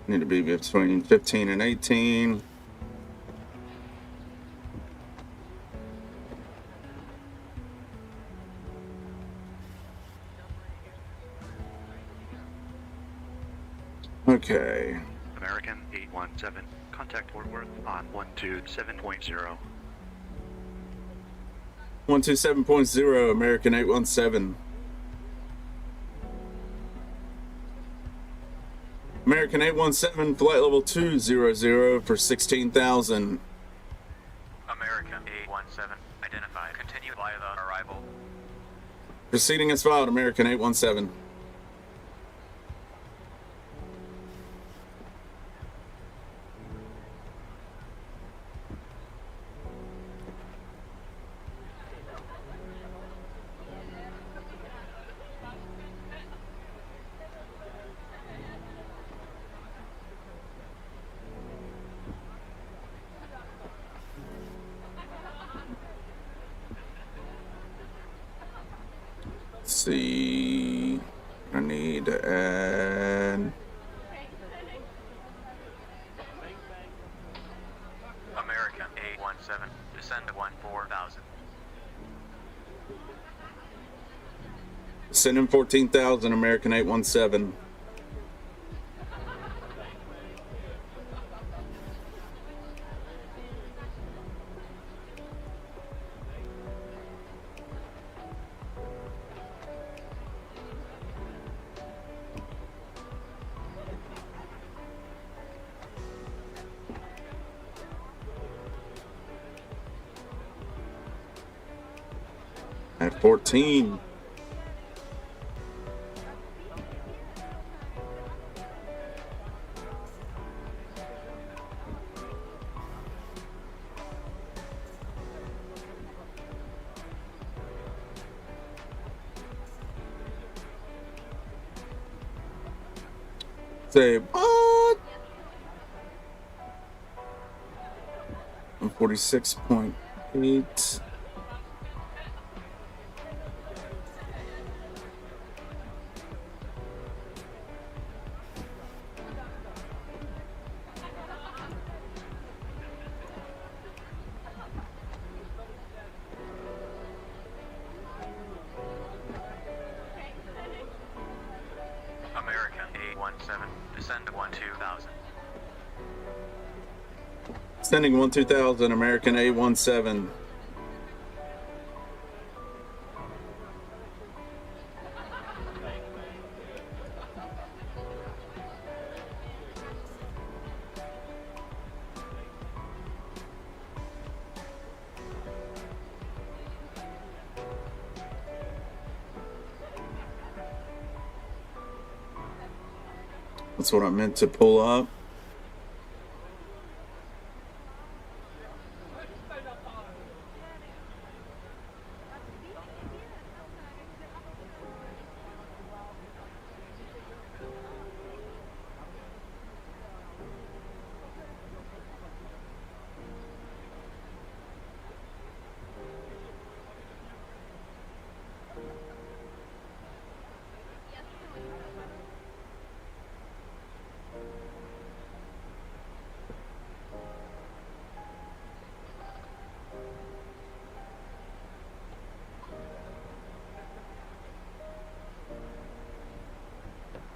Need to be between 15 and 18. Okay. American 817, contact Fort Worth on 127.0. 127.0, American 817. American 817, flight level 200 for 16,000. American 817, identified. Continue via the arrival. Proceeding as filed, American 817. See, I need to add. American 817, descend to 14,000. Send in 14,000, American 817. At 14. Say what? 46.8. 817, descend to 12,000. Sending 12000, American 817. That's what I meant to pull up.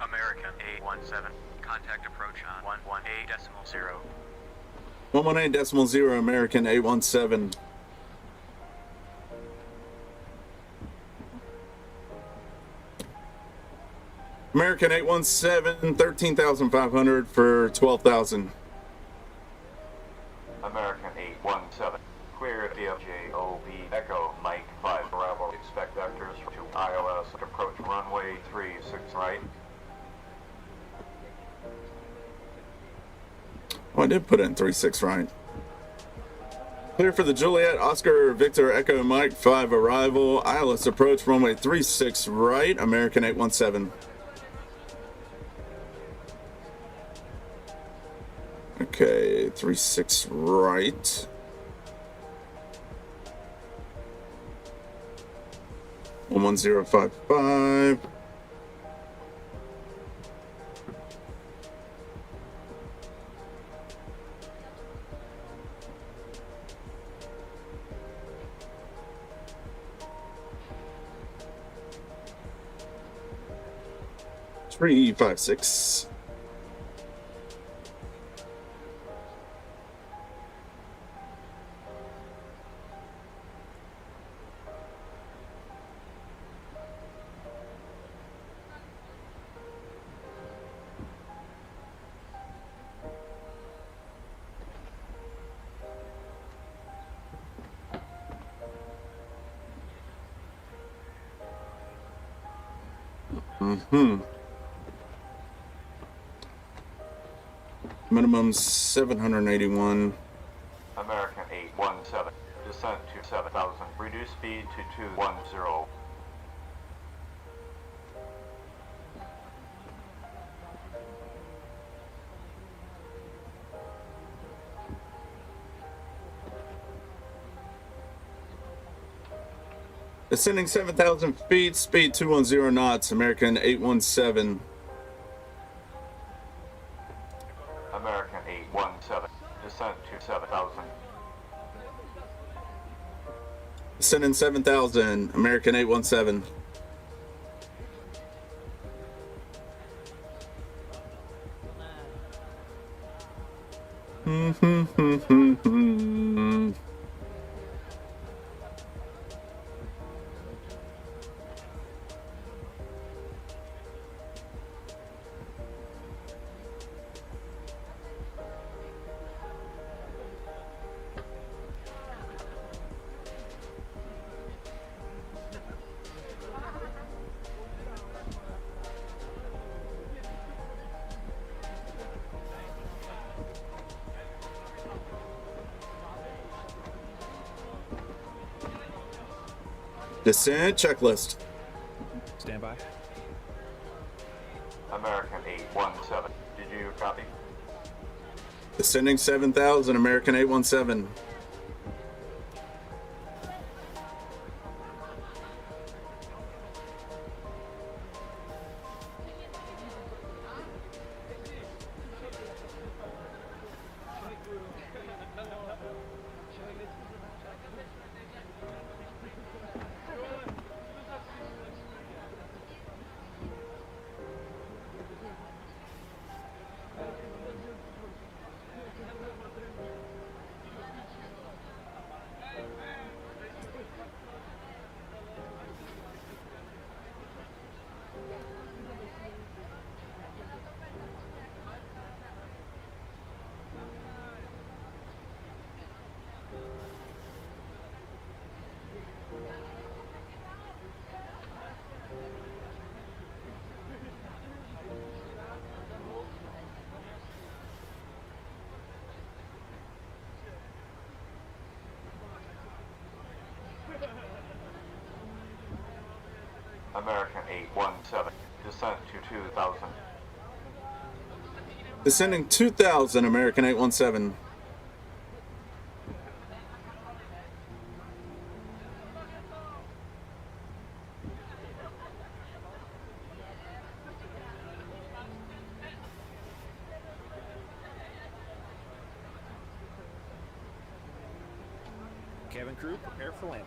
American 817, contact approach on 118.0. 118.0, American 817. American 817, 13,500 for 12,000. American 817, clear DFJ-OB Echo Mike 5 Bravo. Expect vectors to ILS approach runway 36 right. Oh, I did put it in 36 right. Clear for the Juliet, Oscar, Victor, Echo, Mike 5 arrival. ILS approach runway 36 right, American 817. Okay, 36 right. 11055. Three, 5, 6. Minimum 781. American 817, descent to 7,000, reduce speed to 210. Ascending 7,000 feet, speed 210 knots, American 817. American 817, descent to 7,000. Ascending 7,000, American 817. Descent checklist. Stand by. American 817, did you copy? Descending 7,000, American 817. American 817, descent to 2000. Descending 2000, American 817. Cabin crew, prepare for landing.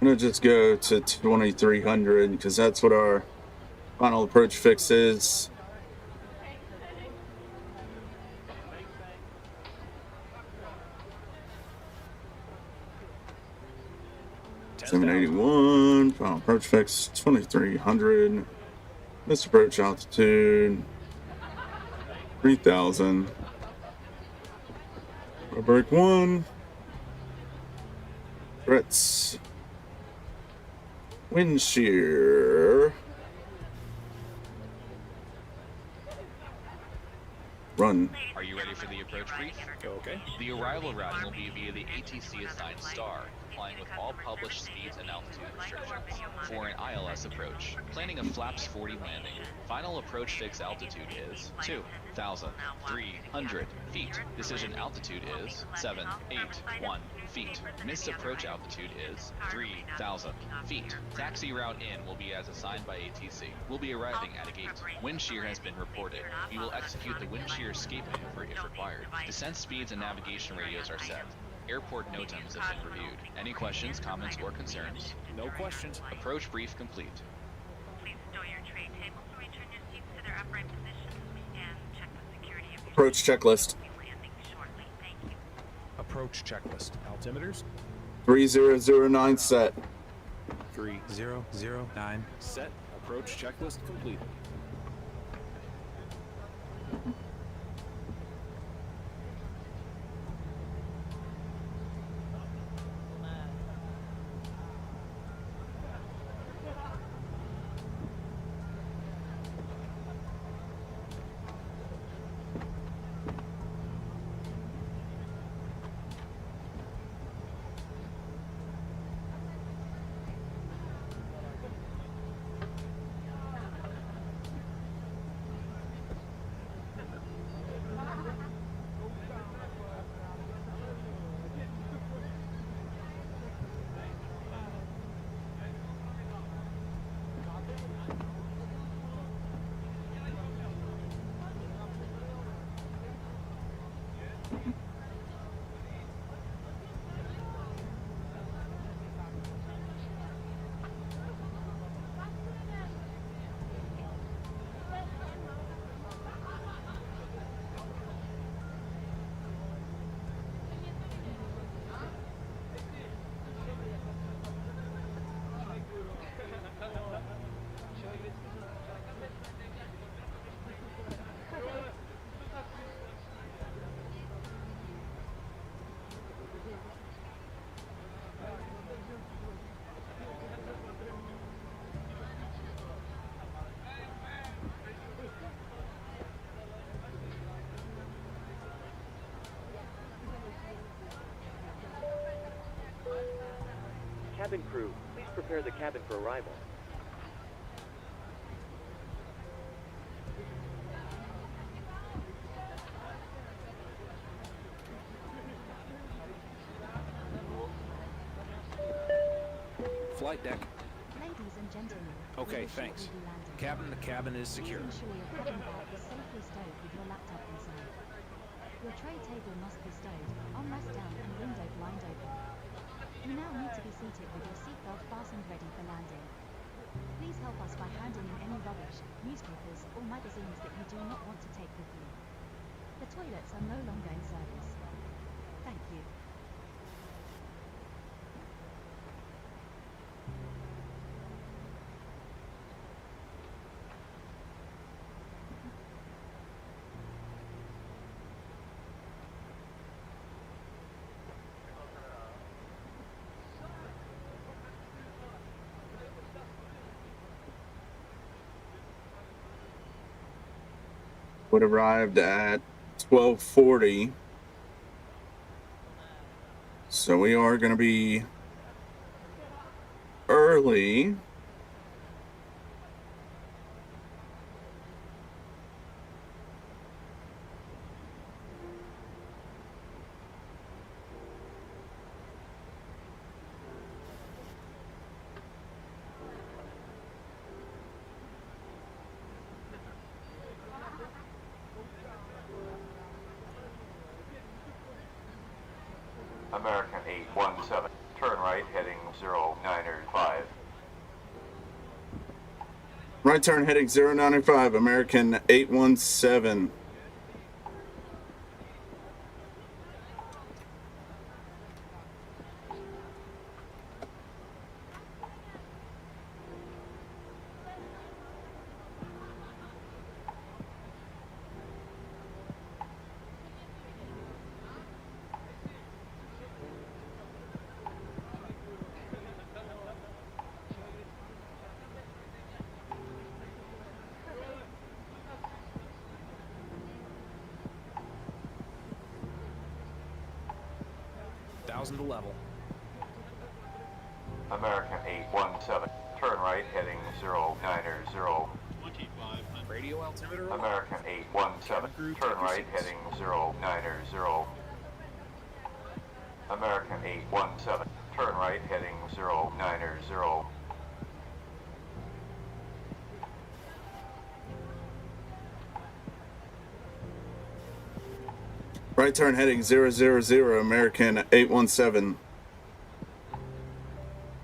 I'm gonna just go to 2300 because that's what our final approach fix is. $781, final approach fix 2300. Missed approach altitude 3000. Break 1. Threats. Wind shear. Run. Are you ready for the approach brief? Okay. The arrival routing will be via the ATC assigned star, complying with all published speeds and altitude restrictions. For an ILS approach, planning a flaps 40 landing. Final approach fix altitude is 2,300 feet. Decision altitude is 781 feet. Missed approach altitude is 3,000 feet. Taxi route in will be as assigned by ATC. We'll be arriving at a gate. Wind shear has been reported. We will execute the wind shear escape maneuver if required. Descent speeds and navigation radios are set. Airport NOTAMs have been reviewed. Any questions, comments, or concerns? No questions. Approach brief complete. Please stow your tray tables or return your seats to their upright positions and check the security of your Approach checklist. landing shortly. Thank you. Approach checklist. Altimeters. 3009 set. 3009 set. Approach checklist complete. Cabin crew, please prepare the cabin for arrival. Flight deck. Ladies and gentlemen. Okay, thanks. Captain, the cabin is secure. Please ensure your cabin bag is safely stowed with your laptop inside. Your tray table must be stowed, armrest down and window blind open. You now need to be seated with your seatbelt fastened ready for landing. Please help us by handing in any rubbish, newspapers, or magazines that you do not want to take with you. The toilets are no longer in service. Thank you. Would arrived at 1240. So we are going to be Charlie. American 817, turn right heading 095. Right turn heading 095, American 817. To level. American 817, turn right heading 090. 2500. Radio altimeter. American 817, turn right heading 090. American 817, turn right heading 090. Right turn heading 000, American 817.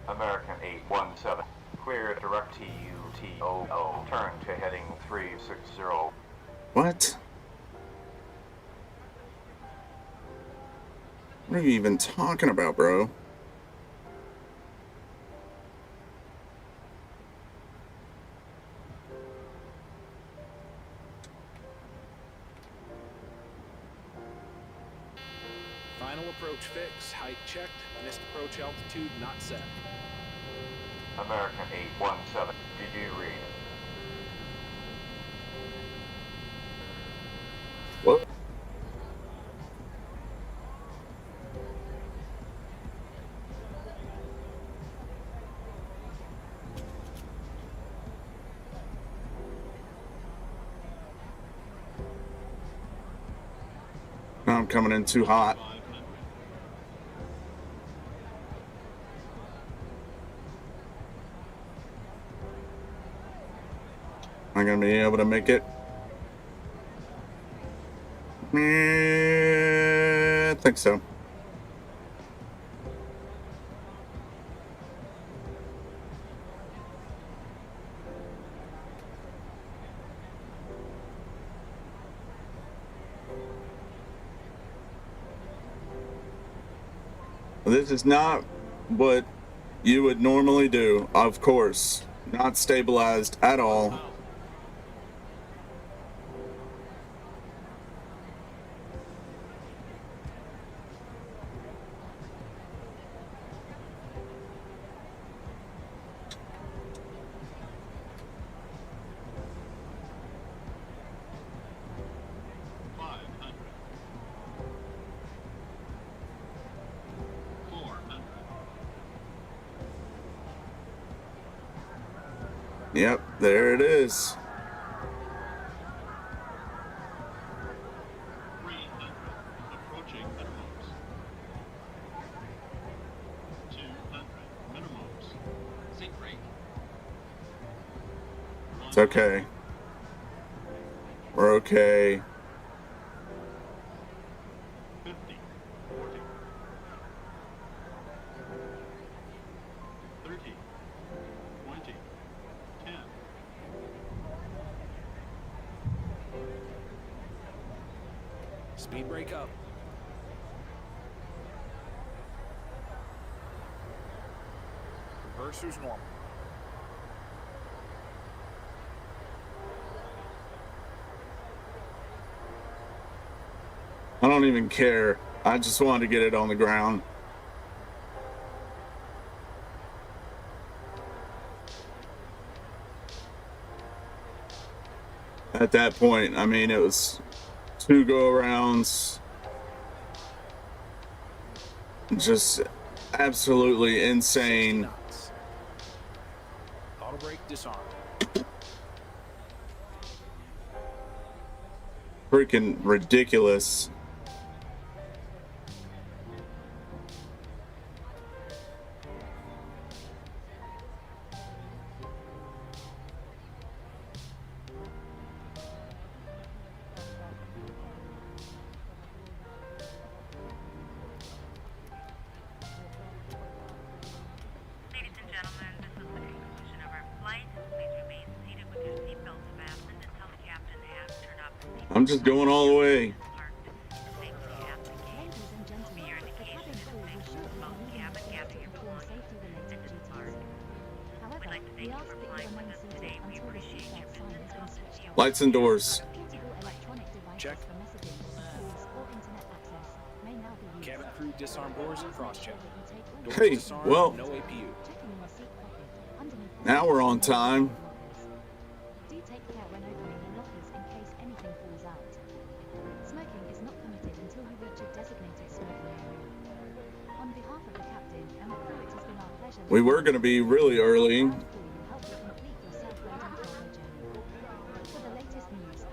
American 817, clear direct TUTOO, turn to heading 360. What? What are you even talking about, bro? Final approach fix, height checked, missed approach altitude not set. American 817, did you read? What? I'm coming in too hot. Am I gonna be able to make it? I think so. This is not what you would normally do, of course. Not stabilized at all. Yep, there it is. Approaching minimums. 200 minimums. Sync rate. It's okay. We're okay. 50, 40, 30, 20, 10. Speed brake up. Reverser's normal. I don't even care. I just wanted to get it on the ground. At that point, I mean, it was 2 go-arounds. Just absolutely insane. disarmed. Freaking ridiculous. Ladies and gentlemen, this is the conclusion of our flight. Please remain seated with your seatbelts fastened until the captain has turned off the seatbelt. I'm just going all the way. Lights and doors. Check. Cabin crew disarm doors and cross-check. Doors Hey, disarmed, well, no APU. now we're on time. Do take care when opening the lockers in case anything falls out. Smoking is not permitted until you reach a designated smoking area. On behalf of the captain and the crew, it has been our pleasure. We were going to be really early,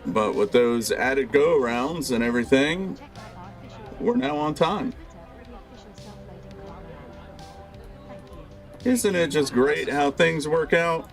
but with those added go-arounds and everything, we're now on time. Isn't it just great how things work out?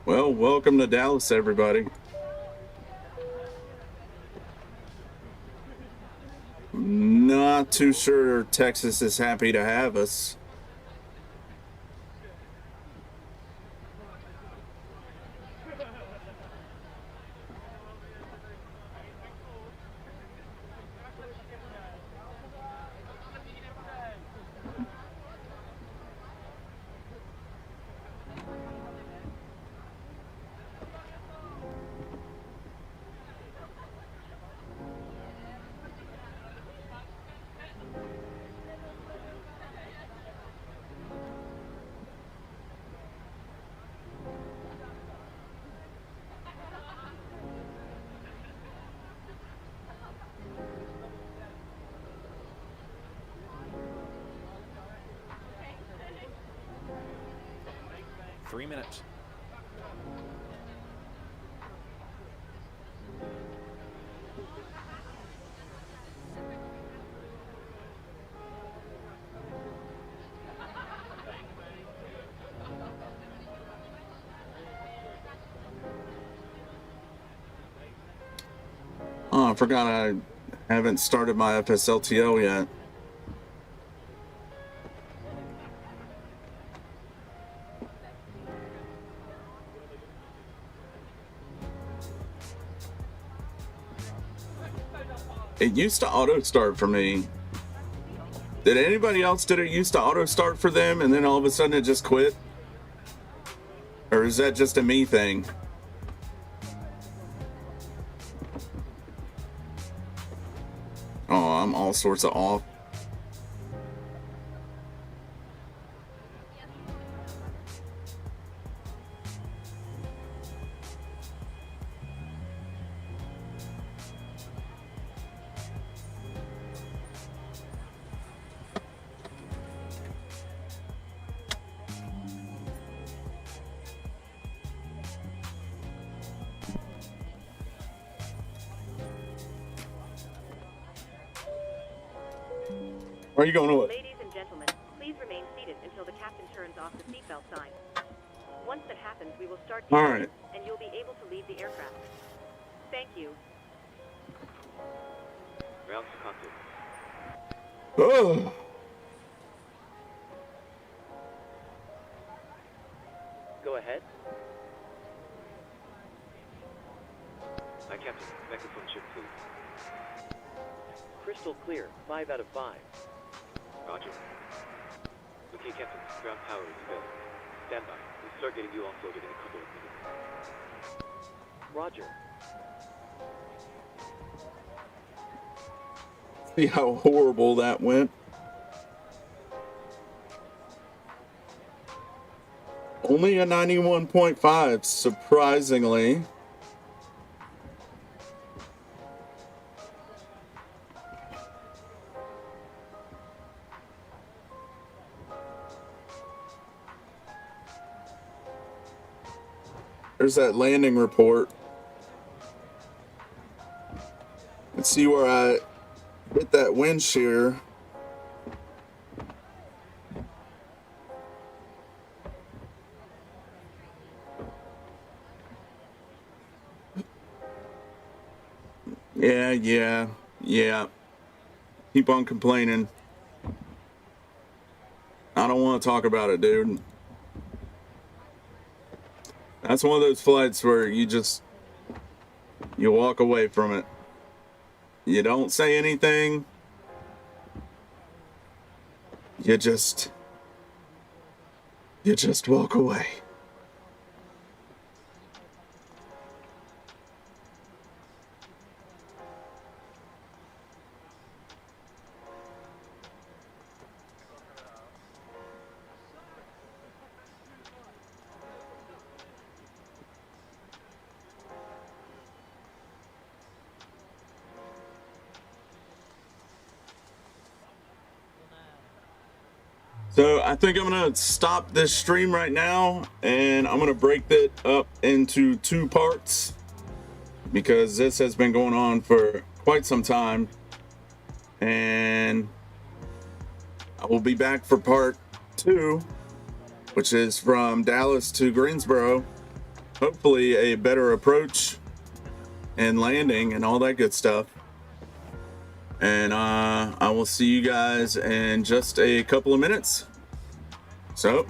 Well, welcome to Dallas, everybody. Not too sure Texas is happy to have us. Three minutes. Oh, I forgot I haven't started my FSLTO yet. It used to auto start for me. Did anybody else did it used to auto start for them and then all of a sudden it just quit? Or is that just a me thing? Oh, I'm all sorts of off. Where are you going with? Ladies and gentlemen, please remain seated until the captain turns off the seatbelt sign. Once that happens, we will start All right. and you'll be able to leave the aircraft. Thank you. Routes to cockpit. Oh. Go ahead. Hi, Captain. Microphone check, please. Crystal clear. 5 out of 5. Roger. Okay, Captain. Ground power is available. Stand by. We'll start getting you offloaded in a couple of minutes. Roger. See how horrible that went. Only a 91.5, surprisingly. There's that landing report. Let's see where I hit that wind shear. Yeah. Keep on complaining. I don't want to talk about it, dude. That's one of those flights where you walk away from it. You don't say anything. You just walk away. So I think I'm gonna stop this stream right now, and I'm gonna break it up into 2 parts because this has been going on for quite some time, and I will be back for part 2, which is from Dallas to Greensboro. Hopefully a better approach and landing and all that good stuff. And I will see you guys in just a couple of minutes. So